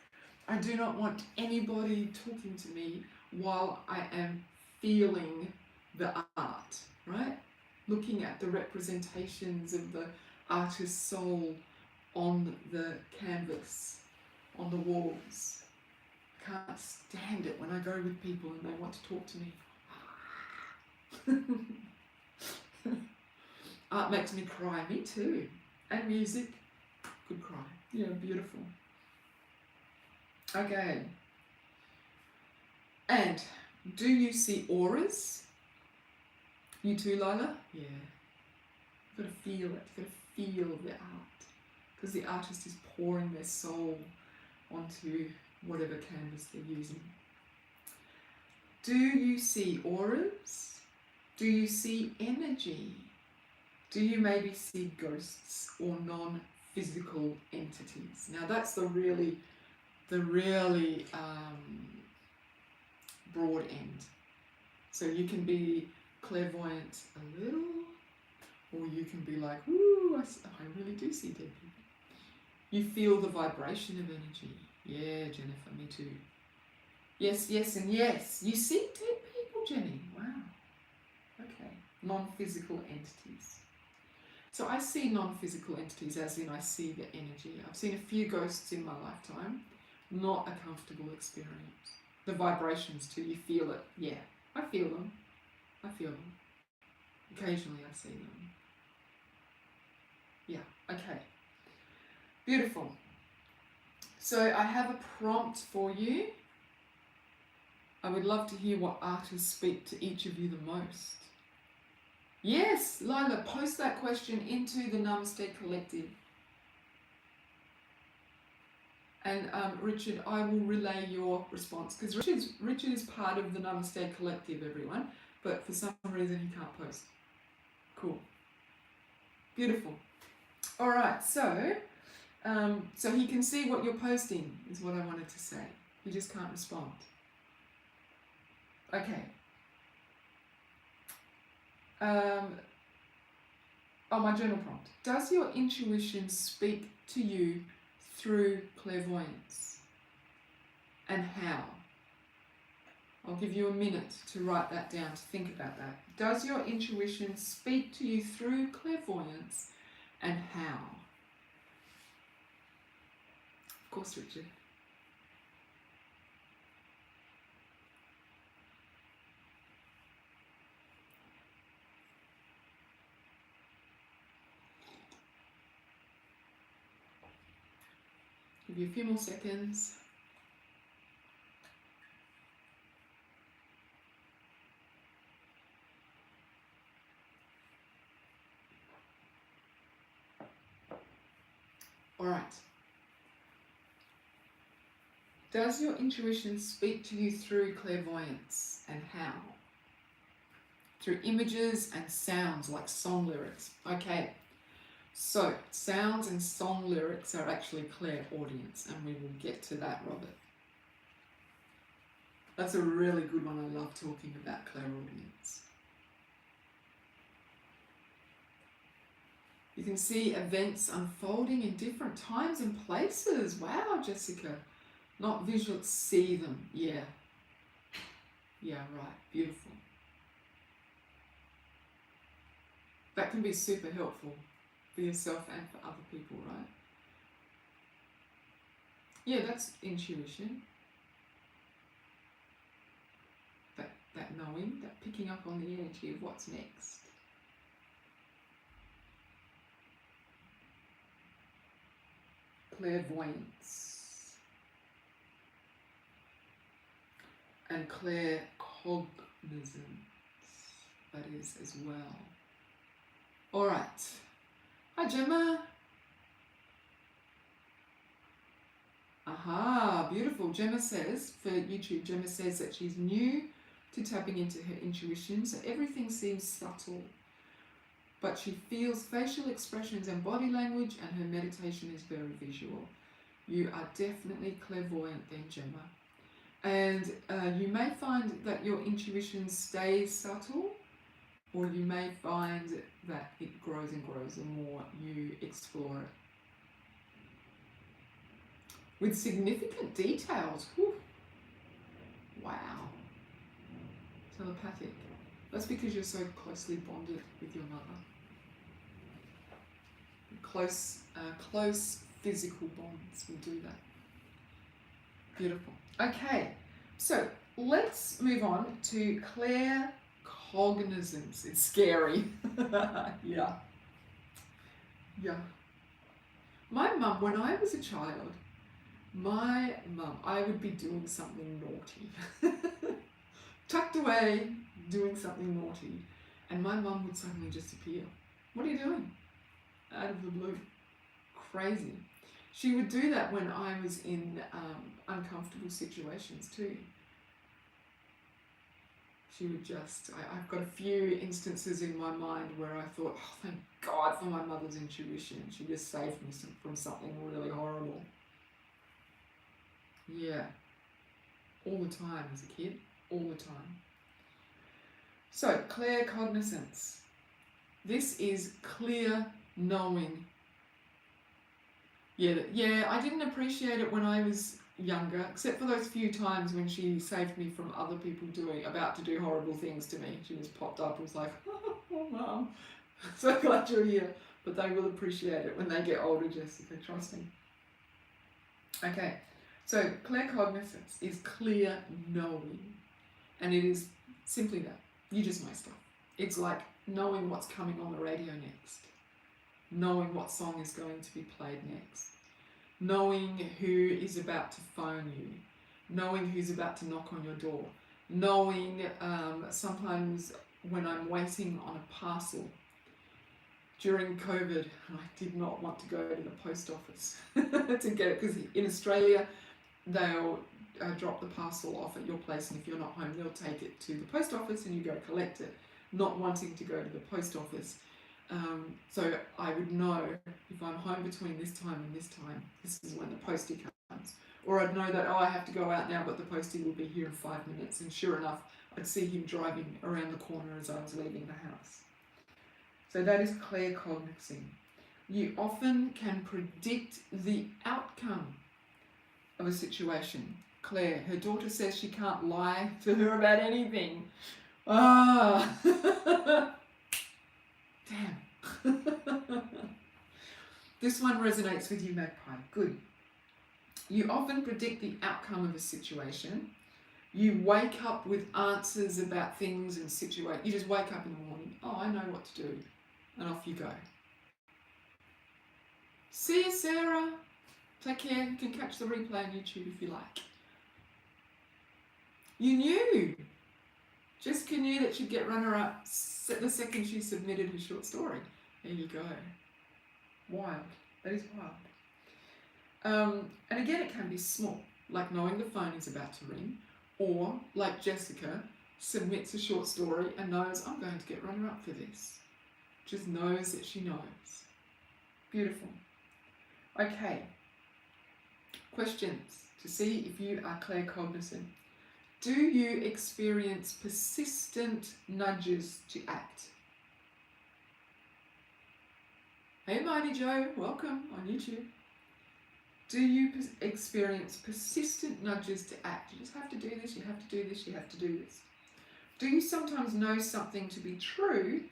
I do not want anybody talking to me while I am feeling the art, right? Looking at the representations of the artist's soul on the canvas, on the walls. I can't stand it when I go with people and they want to talk to me. Art makes me cry. Me too. And music. Good cry. Yeah, beautiful. Okay. And do you see auras? You too, Lila? Yeah. You've got to feel it. You've got to feel the art. Because the artist is pouring their soul onto whatever canvas they're using. Do you see auras? Do you see energy? Do you maybe see ghosts or non-physical entities? Now that's the really broad end. So you can be clairvoyant a little, or you can be like, ooh, I really do see dead people. You feel the vibration of energy. Yeah, Jennifer, me too. Yes, yes, and yes. You see dead people, Jenny. Wow. Okay. Non-physical entities. So I see non-physical entities as in I see the energy. I've seen a few ghosts in my lifetime. Not a comfortable experience. The vibrations too, you feel it. Yeah, I feel them. I feel them. Occasionally I see them. Yeah, okay. Beautiful. So I have a prompt for you. I would love to hear what artists speak to each of you the most. Yes, Lila, post that question into the Namaste Collective. And Richard, I will relay your response because Richard is part of the Namaste Collective, everyone, but for some reason he can't post. Cool. Beautiful. All right, so he can see what you're posting is what I wanted to say. He just can't respond. Okay. My journal prompt. Does your intuition speak to you through clairvoyance? And how? I'll give you a minute to write that down, to think about that. Does your intuition speak to you through clairvoyance, and how? Of course, Richard. Give you a few more seconds. All right. Does your intuition speak to you through clairvoyance, and how? Through images and sounds like song lyrics. Okay. So, sounds and song lyrics are actually clairaudience, and we will get to that, Robert. That's a really good one. I love talking about clairaudience. You can see events unfolding in different times and places. Wow, Jessica. Not visual, see them. Yeah. Yeah, right. Beautiful. That can be super helpful for yourself and for other people, right? Yeah, that's intuition. That knowing, that picking up on the energy of what's next. Clairvoyance. And claircognizance, that is as well. All right. Hi, Gemma. Aha, beautiful. Gemma says, for YouTube, Gemma says that she's new to tapping into her intuition, so everything seems subtle, but she feels facial expressions and body language, and her meditation is very visual. You are definitely clairvoyant then, Gemma. And you may find that your intuition stays subtle, or you may find that it grows and grows the more you explore it. With significant details. Whew. Wow. Telepathic. That's because you're so closely bonded with your mother. You're close physical bonds will do that. Beautiful. Okay, so let's move on to claircognizance. It's scary. Yeah. My mum, when I was a child, I would be doing something naughty. Tucked away, doing something naughty, and my mum would suddenly just appear. What are you doing? Out of the blue. Crazy. She would do that when I was in uncomfortable situations too. She would just, I've got a few instances in my mind where I thought, oh, thank God for my mother's intuition. She just saved me from something really horrible. Yeah. All the time as a kid. All the time. So, claircognizance. This is clear knowing. Yeah, I didn't appreciate it when I was younger, except for those few times when she saved me from other people about to do horrible things to me. She just popped up and was like, oh, Mum, so glad you're here. But they will appreciate it when they get older, Jessica, trust me. Okay, so claircognizance is clear knowing. And it is simply that. You just know stuff. It's like knowing what's coming on the radio next. Knowing what song is going to be played next. Knowing who is about to phone you. Knowing who's about to knock on your door. Knowing sometimes when I'm waiting on a parcel. During COVID, I did not want to go to the post office to get it, because in Australia, they'll drop the parcel off at your place, and if you're not home, they'll take it to the post office and you go collect it. Not wanting to go to the post office. So I would know if I'm home between this time and this time, this is when the postie comes. Or I'd know that, oh, I have to go out now, but the postie will be here in 5 minutes. And sure enough, I'd see him driving around the corner as I was leaving the house. So that is claircognizing. You often can predict the outcome of a situation. Claire, her daughter says she can't lie to her about anything. Ah, damn. This one resonates with you, Magpie. Good. You often predict the outcome of a situation. You wake up with answers about things and situations. You just wake up in the morning. Oh, I know what to do. And off you go. See you, Sarah. Take care. You can catch the replay on YouTube if you like. You knew. Jessica knew that she'd get runner-up the second she submitted her short story. There you go. Wild. That is wild. And again, it can be small, like knowing the phone is about to ring, or like Jessica submits a short story and knows, I'm going to get runner-up for this. Just knows that she knows. Beautiful. Okay. Questions to see if you are claircognizant. Do you experience persistent nudges to act? Hey Mighty Joe, welcome on YouTube. Do you experience persistent nudges to act? You just have to do this, you have to do this, you have to do this. Do you sometimes know something to be true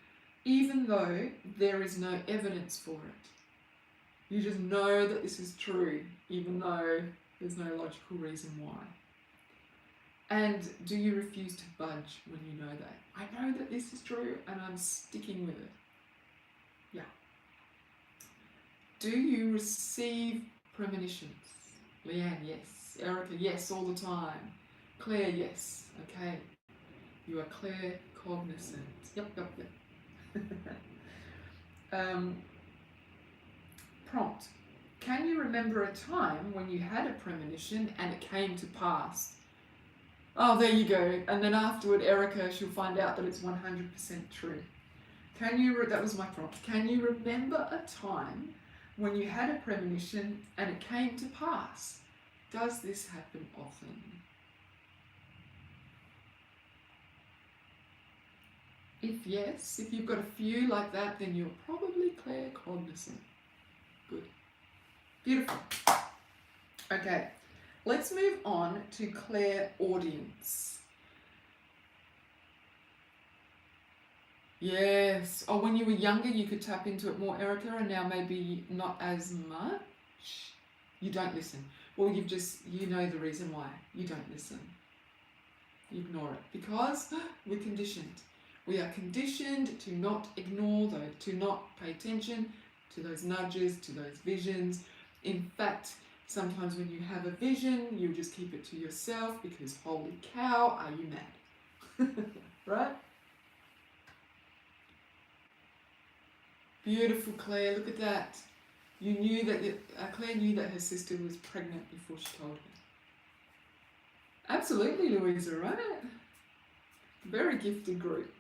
even though there is no evidence for it? You just know that this is true even though there's no logical reason why. And do you refuse to budge when you know that? I know that this is true and I'm sticking with it. Yeah. Do you receive premonitions? Leanne, yes. Erica, yes, all the time. Claire, yes. Okay. You are claircognizant. Yep. Prompt. Can you remember a time when you had a premonition and it came to pass? Oh, there you go. And then afterward, Erica, she'll find out that it's 100% true. That was my prompt. Can you remember a time when you had a premonition and it came to pass? Does this happen often? If yes, if you've got a few like that, then you're probably claircognizant. Good. Beautiful. Okay. Let's move on to clairaudience. Yes. Oh, when you were younger, you could tap into it more, Erica, and now maybe not as much. You don't listen. Well, you know the reason why. You don't listen. You ignore it because we're conditioned. We are conditioned to not ignore those, to not pay attention to those nudges, to those visions. In fact, sometimes when you have a vision, you just keep it to yourself because holy cow, are you mad? Right? Beautiful, Claire. Look at that. You knew that Claire knew that her sister was pregnant before she told her. Absolutely, Louisa, right? Very gifted group.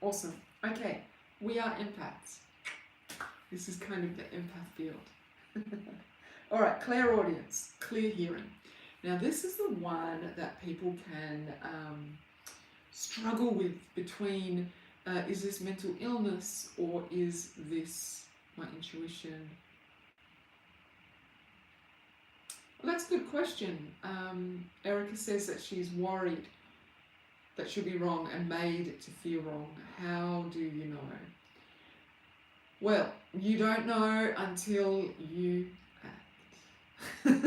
Awesome. Okay, we are empaths. This is kind of the empath field. All right, clairaudience, clear hearing. Now, this is the one that people can struggle with between is this mental illness or is this my intuition? Well, that's a good question. Erica says that she's worried that she'll be wrong and made to feel wrong. How do you know? Well, you don't know until you act.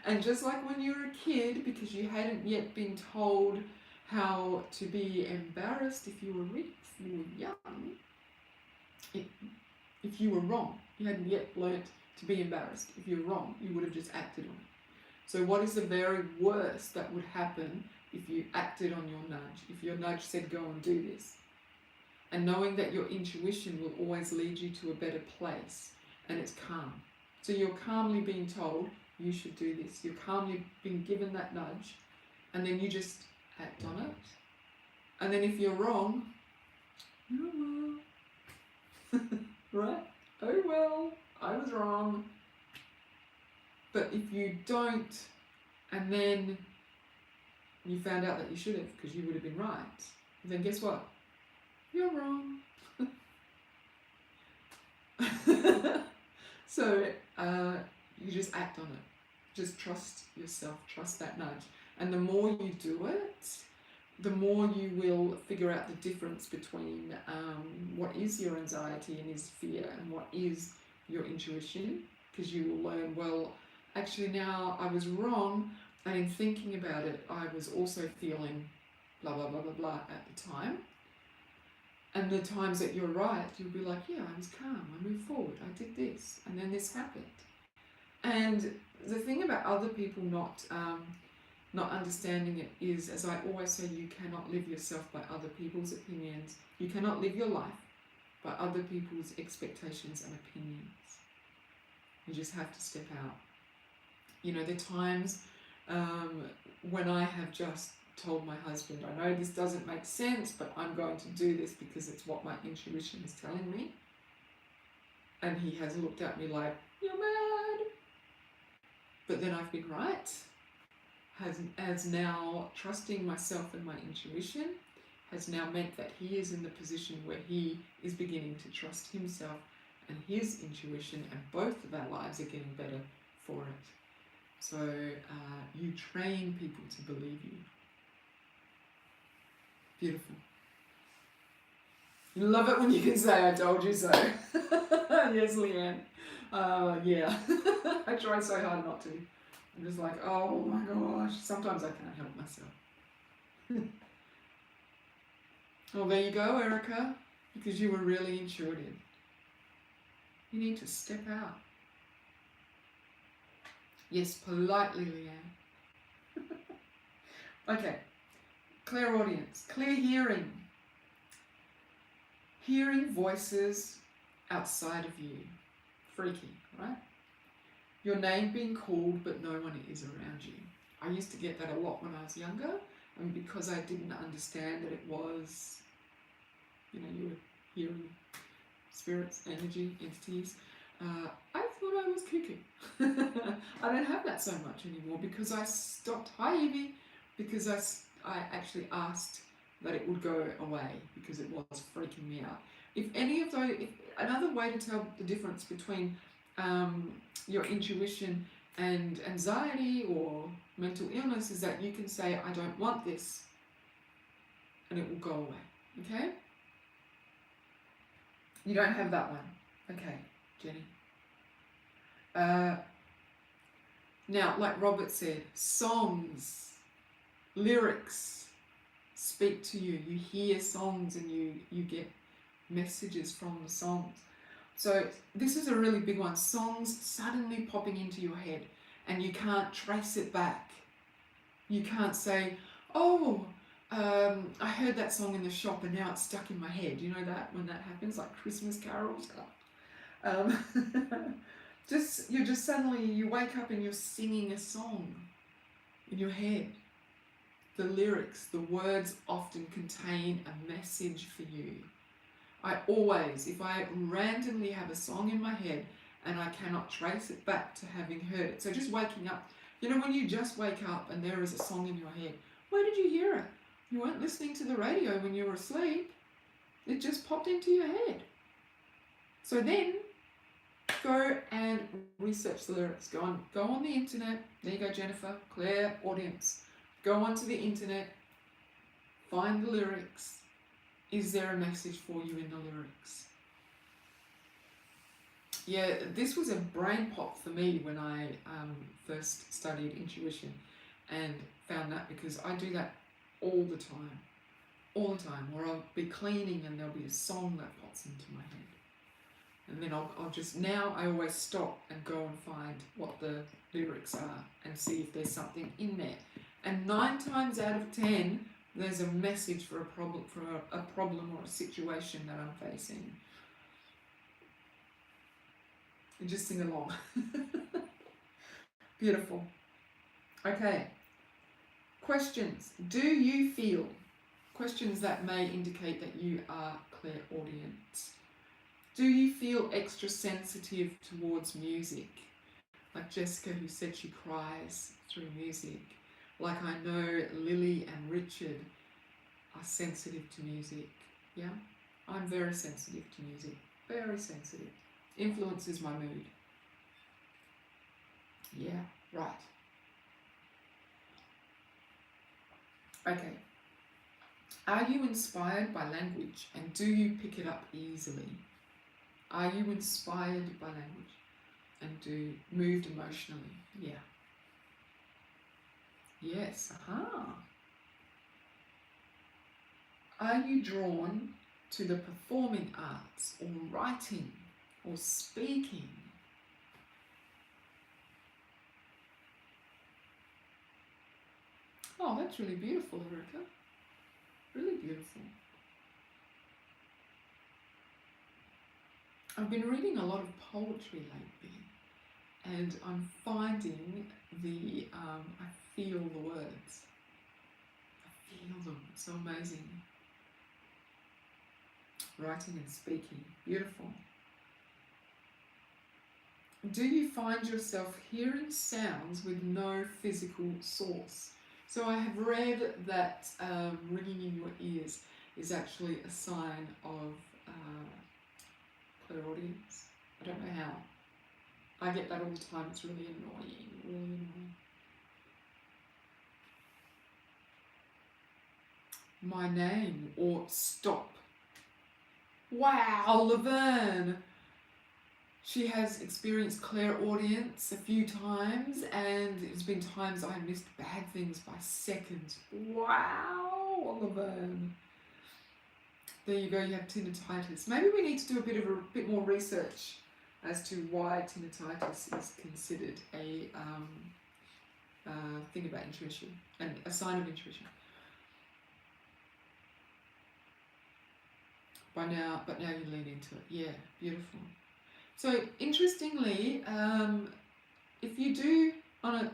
And just like when you were a kid, because you hadn't yet been told how to be embarrassed if you were young, if you were wrong, you hadn't yet learnt to be embarrassed. If you're wrong, you would have just acted on it. So what is the very worst that would happen if you acted on your nudge? If your nudge said, go and do this. And knowing that your intuition will always lead you to a better place, and it's calm. So you're calmly being told, you should do this. You're calmly being given that nudge, and then you just act on it. And then if you're wrong, oh well. Right? Oh well, I was wrong. But if you don't, and then you found out that you should have because you would have been right, then guess what? You're wrong. So you just act on it. Just trust yourself, trust that nudge. And the more you do it, the more you will figure out the difference between what is your anxiety and is fear and what is your intuition, because you will learn, well, actually now I was wrong, and in thinking about it, I was also feeling blah, blah, blah, blah, blah at the time. And the times that you're right, you'll be like, yeah, I was calm, I moved forward, I did this, and then this happened. And the thing about other people not understanding it is, as I always say, you cannot live yourself by other people's opinions. You cannot live your life by other people's expectations and opinions. You just have to step out. You know, there are times when I have just told my husband, I know this doesn't make sense, but I'm going to do this because it's what my intuition is telling me. And he has looked at me like, you're mad. But then I've been right. Has now trusting myself and my intuition has now meant that he is in the position where he is beginning to trust himself and his intuition, and both of our lives are getting better for it. So you train people to believe you. Beautiful. You love it when you can say, I told you so. Yes, Leanne. Yeah. I try so hard not to. I'm just like, oh my gosh. Sometimes I can't help myself. Oh, there you go, Erica. Because you were really intuitive. You need to step out. Yes, politely, Leanne. Okay. Clairaudience, clear hearing. Hearing voices outside of you. Freaky, right? Your name being called, but no one is around you. I used to get that a lot when I was younger, and because I didn't understand that it was, you know, you were hearing spirits, energy, entities, I thought I was cuckoo. I don't have that so much anymore because I stopped. Hi, Evie. Because I actually asked that it would go away because it was freaking me out. If any of those, another way to tell the difference between your intuition and anxiety or mental illness is that you can say, I don't want this, and it will go away. Okay? You don't have that one. Okay, Jenny. Now, like Robert said, songs, lyrics speak to you. You hear songs and you get messages from the songs. So this is a really big one. Songs suddenly popping into your head and you can't trace it back. You can't say, oh, I heard that song in the shop and now it's stuck in my head. You know that when that happens, like Christmas carols. You just suddenly you wake up and you're singing a song in your head. The lyrics, the words often contain a message for you. I always, if I randomly have a song in my head and I cannot trace it back to having heard it, so just waking up, you know when you just wake up and there is a song in your head, where did you hear it? You weren't listening to the radio when you were asleep. It just popped into your head. So then, go and research the lyrics. Go on the internet. There you go, Jennifer. Clairaudience. Go onto the internet. Find the lyrics. Is there a message for you in the lyrics? Yeah, this was a brain pop for me when I first studied intuition and found that, because I do that all the time, where I'll be cleaning and there'll be a song that pops into my head. And then I'll just, now I always stop and go and find what the lyrics are and see if there's something in there. And 9 times out of 10, there's a message for a problem or a situation that I'm facing. You just sing along. Beautiful. Okay. Questions. Do you feel? Questions that may indicate that you are clairaudient. Do you feel extra sensitive towards music? Like Jessica, who said she cries through music. Like I know Lily and Richard are sensitive to music. Yeah? I'm very sensitive to music. Very sensitive. Influences my mood. Yeah, right. Okay. Are you inspired by language and do you pick it up easily? Are you inspired by language and moved emotionally? Yeah. Yes. Aha. Are you drawn to the performing arts or writing or speaking? Oh, that's really beautiful, Erica. Really beautiful. I've been reading a lot of poetry lately, and I'm finding I feel the words. I feel them. It's so amazing. Writing and speaking. Beautiful. Do you find yourself hearing sounds with no physical source? So I have read that ringing in your ears is actually a sign of clairaudience. I don't know how. I get that all the time. It's really annoying. Really annoying. My name or stop. Wow, Laverne. She has experienced clairaudience a few times, and there's been times I missed bad things by seconds. Wow, Laverne. There you go, you have tinnitus. Maybe we need to do a bit more research as to why tinnitus is considered a thing about intuition and a sign of intuition. But now you lean into it. Yeah, beautiful. So interestingly, if you do, on a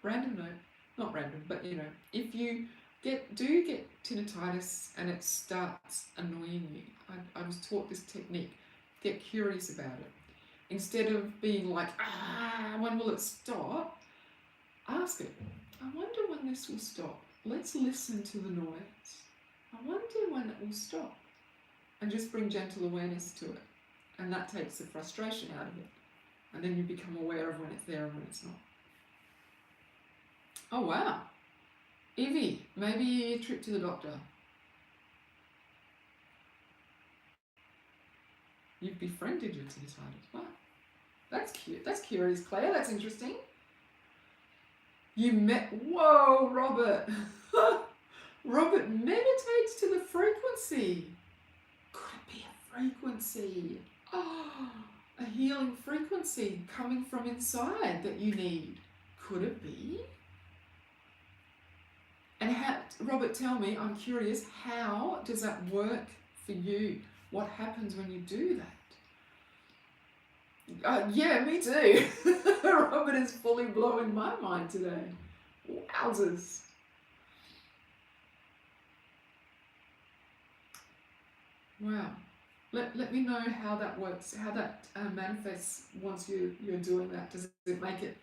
random note, not random, but you know, if you get tinnitus and it starts annoying you, I was taught this technique. Get curious about it. Instead of being like, when will it stop? Ask it. I wonder when this will stop. Let's listen to the noise. I wonder when it will stop. And just bring gentle awareness to it. And that takes the frustration out of it. And then you become aware of when it's there and when it's not. Oh, wow. Evie, maybe a trip to the doctor. You've befriended your tear-target. Wow. That's cute. That's curious, Claire. That's interesting. You met... Whoa, Robert. Robert meditates to the frequency. Could it be a frequency? Oh, a healing frequency coming from inside that you need. Could it be? And how, Robert, tell me, I'm curious, how does that work for you? What happens when you do that? Yeah, me too. Robert is fully blowing my mind today. Wowzers. Wow. Let me know how that works, how that manifests once you're doing that. Does it make it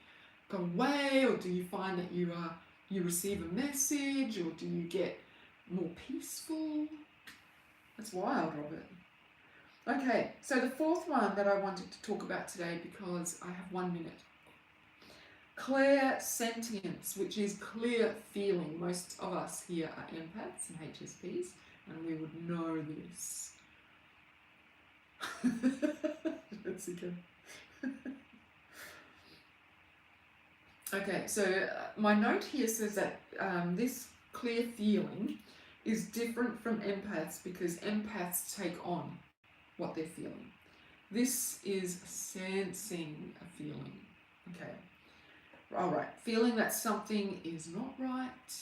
go away, or do you find that you receive a message, or do you get more peaceful? That's wild, Robert. Okay, so the fourth one that I wanted to talk about today, because I have 1 minute. Clairsentience, which is clear feeling. Most of us here are empaths and HSPs, and we would know this. Jessica. Okay, so my note here says that this clear feeling is different from empaths because empaths take on what they're feeling. This is sensing a feeling. Okay. All right. Feeling that something is not right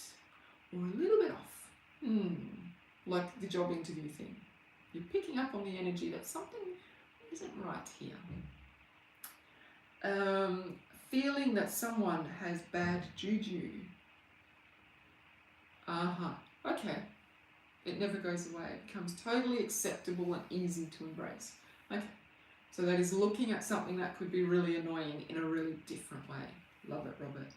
or a little bit off. Like the job interview thing. You're picking up on the energy that something isn't right here. Feeling that someone has bad juju. Okay. It never goes away. It becomes totally acceptable and easy to embrace. Okay. So that is looking at something that could be really annoying in a really different way. Love it, Robert.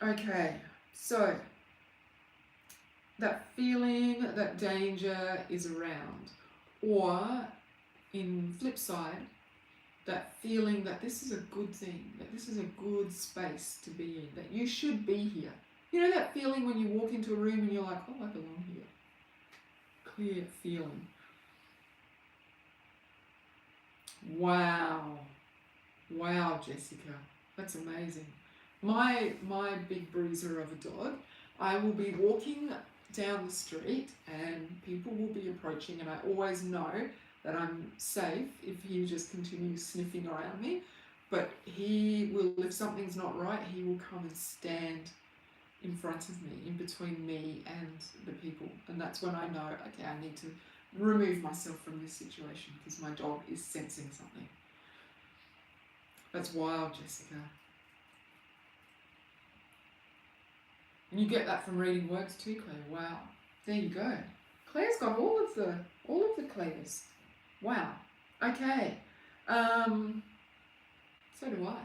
Okay. So that feeling that danger is around, or in flip side, that feeling that this is a good thing, that this is a good space to be in, that you should be here. You know that feeling when you walk into a room and you're like, oh, I belong here. Clear feeling. Wow. Wow, Jessica. That's amazing. My big bruiser of a dog, I will be walking down the street and people will be approaching, and I always know that I'm safe if he just continues sniffing around me. But he will, if something's not right, he will come and stand in front of me, in between me and the people. And that's when I know, okay, I need to remove myself from this situation because my dog is sensing something. That's wild, Jessica. And you get that from reading works too, Claire. Wow. There you go. Claire's got all of the Claires. Wow. Okay. So do I.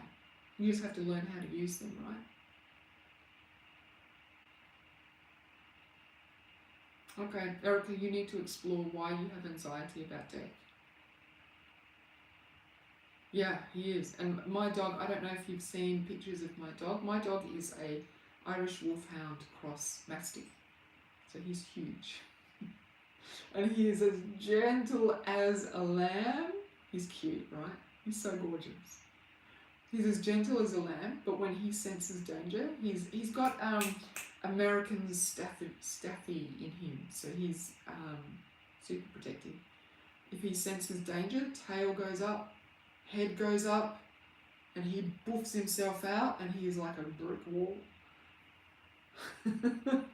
You just have to learn how to use them, right? Okay, Erica, you need to explore why you have anxiety about death. Yeah, he is. And my dog, I don't know if you've seen pictures of my dog. My dog is a Irish Wolfhound cross Mastiff. So he's huge. And he is as gentle as a lamb. He's cute, right? He's so gorgeous. He's as gentle as a lamb, but when he senses danger, he's got American Staffy in him, so he's super protective. If he senses danger, tail goes up, head goes up, and he boofs himself out, and he is like a brick wall.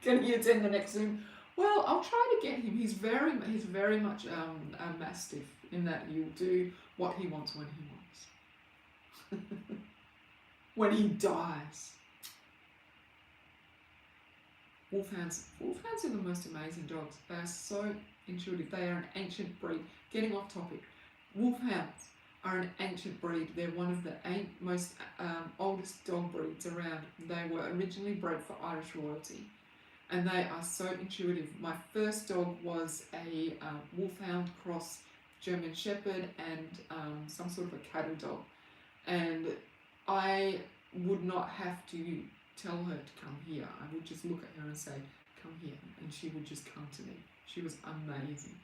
Can he attend the next Zoom? Well, I'll try to get him. He's very much a Mastiff in that he'll do what he wants when he wants. When he dies. Wolfhounds are the most amazing dogs. They are so intuitive. They are an ancient breed. Getting off topic. Wolfhounds are an ancient breed. They're one of the most oldest dog breeds around. They were originally bred for Irish royalty. And they are so intuitive. My first dog was a Wolfhound cross German Shepherd and some sort of a cattle dog. And I would not have to tell her to come here. I would just look at her and say, come here. And she would just come to me. She was amazing.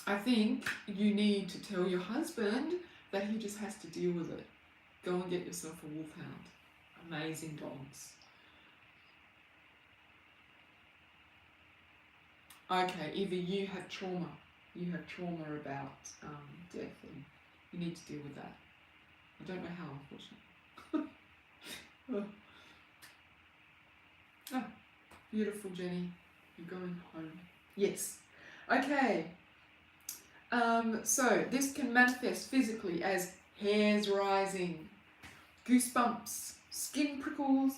I think you need to tell your husband that he just has to deal with it. Go and get yourself a wolfhound. Amazing dogs. Okay, either you have trauma about death, and you need to deal with that. I don't know how, unfortunately. Oh, beautiful, Jenny. You're going home. Yes. Okay. So this can manifest physically as hairs rising, goosebumps, skin prickles,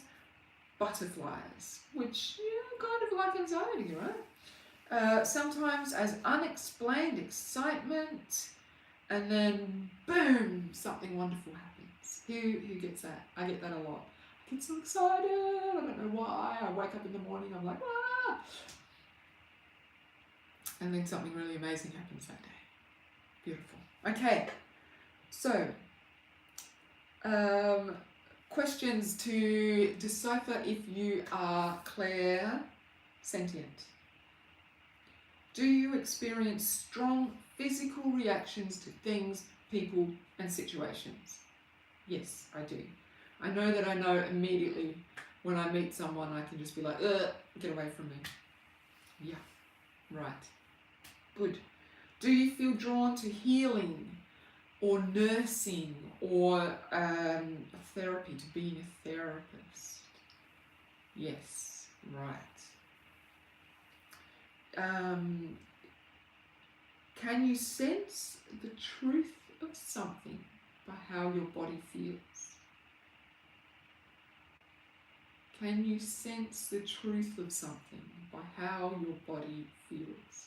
butterflies, which, kind of like anxiety, right? Sometimes as unexplained excitement, and then boom, something wonderful happens. Who gets that? I get that a lot. I get so excited, I don't know why. I wake up in the morning, I'm like, ah! And then something really amazing happens that day. Beautiful. Okay, so questions to decipher if you are clairsentient. Do you experience strong physical reactions to things, people, and situations? Yes, I do. I know that I know immediately when I meet someone, I can just be like, ugh, get away from me. Yeah, right. Good. Do you feel drawn to healing or nursing or therapy, to being a therapist? Yes, right. Can you sense the truth of something by how your body feels? Can you sense the truth of something by how your body feels?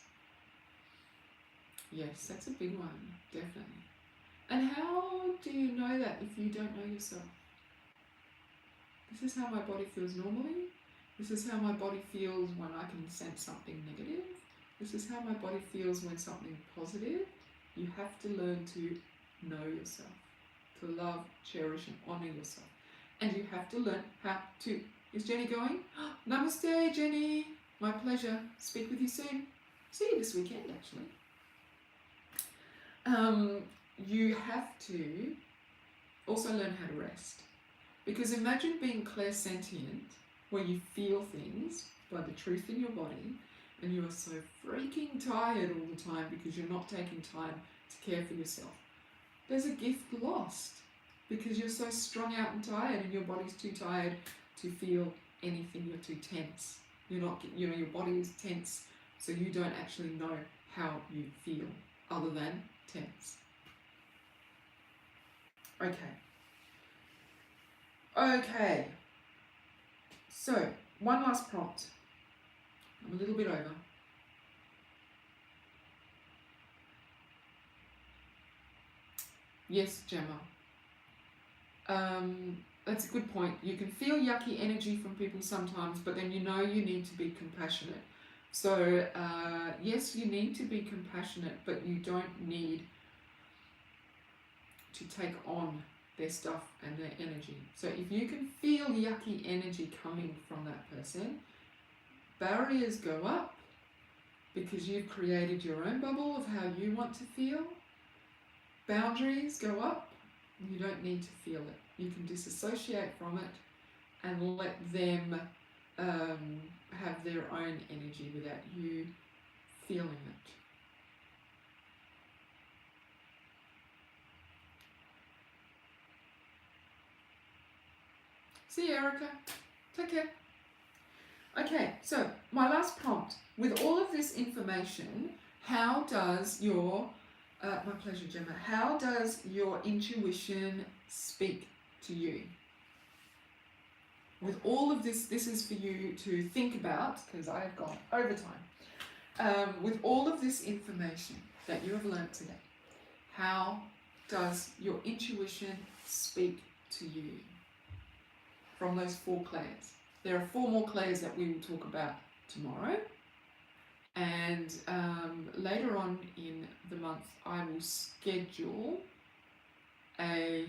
Yes, that's a big one, definitely. And how do you know that if you don't know yourself? This is how my body feels normally. This is how my body feels when I can sense something negative. This is how my body feels when something positive. You have to learn to know yourself, to love, cherish, and honor yourself. And you have to learn how to... Is Jenny going? Namaste, Jenny. My pleasure. Speak with you soon. See you this weekend, actually. You have to also learn how to rest. Because imagine being clairsentient, where you feel things by the truth in your body, and you are so freaking tired all the time because you're not taking time to care for yourself. There's a gift lost because you're so strung out and tired, and your body's too tired to feel anything. You're too tense. You're not, your body is tense, so you don't actually know how you feel other than tense. Okay, so one last prompt. I'm a little bit over. Yes, Gemma. That's a good point. You can feel yucky energy from people sometimes, but then you know you need to be compassionate. So yes, you need to be compassionate, but you don't need to take on their stuff and their energy. So if you can feel yucky energy coming from that person, barriers go up because you've created your own bubble of how you want to feel. Boundaries go up. You don't need to feel it. You can disassociate from it and let them have their own energy without you feeling it. See you, Erica. Take care. Okay, so my last prompt. With all of this information, how does your, my pleasure, Gemma, how does your intuition speak to you? With all of this, this is for you to think about, because I have gone over time. With all of this information that you have learnt today, how does your intuition speak to you? From those 4 clairs. There are 4 more clairs that we will talk about tomorrow. And later on in the month, I will schedule a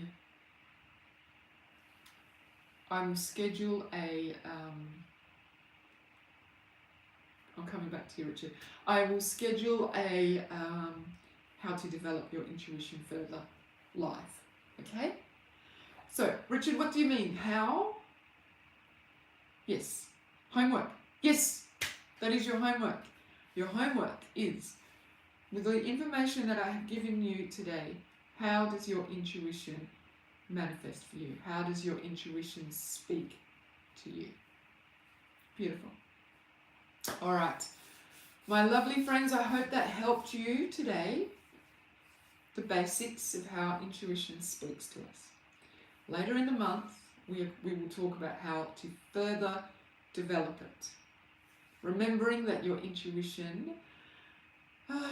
I'm coming back to you, Richard. I will schedule a how to develop your intuition further live. Okay? So, Richard, what do you mean? How? Yes. Homework. Yes, that is your homework. Your homework is, with the information that I have given you today, how does your intuition manifest for you? How does your intuition speak to you? Beautiful. All right. My lovely friends, I hope that helped you today. The basics of how intuition speaks to us. Later in the month, we will talk about how to further develop it. Remembering that your intuition,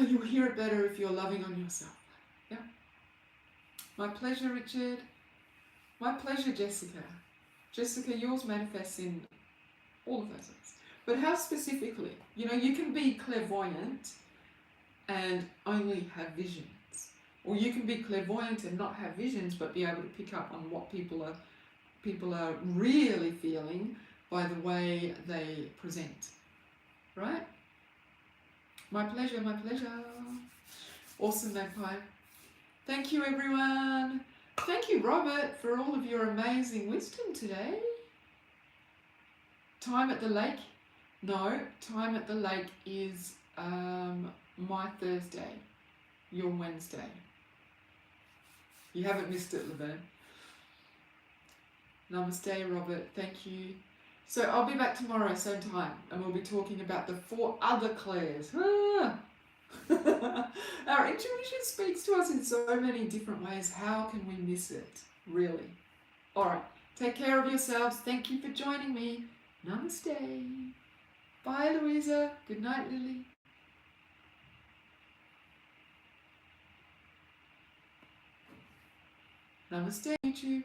you'll hear it better if you're loving on yourself. Yeah. My pleasure, Richard. My pleasure, Jessica. Jessica, yours manifests in all of those ways. But how specifically? You know, you can be clairvoyant and only have visions. Or you can be clairvoyant and not have visions, but be able to pick up on what people are really feeling by the way they present. Right? My pleasure, my pleasure. Awesome, Magpie. Thank you, everyone. Thank you, Robert, for all of your amazing wisdom today. Time at the lake? No, time at the lake is my Thursday, your Wednesday. You haven't missed it, Laverne. Namaste, Robert. Thank you. So I'll be back tomorrow, same time, and we'll be talking about the 4 other clairs. Ah! Our intuition speaks to us in so many different ways. How can we miss it, really? All right. Take care of yourselves. Thank you for joining me. Namaste. Bye, Louisa. Good night, Lily. Namaste, YouTube.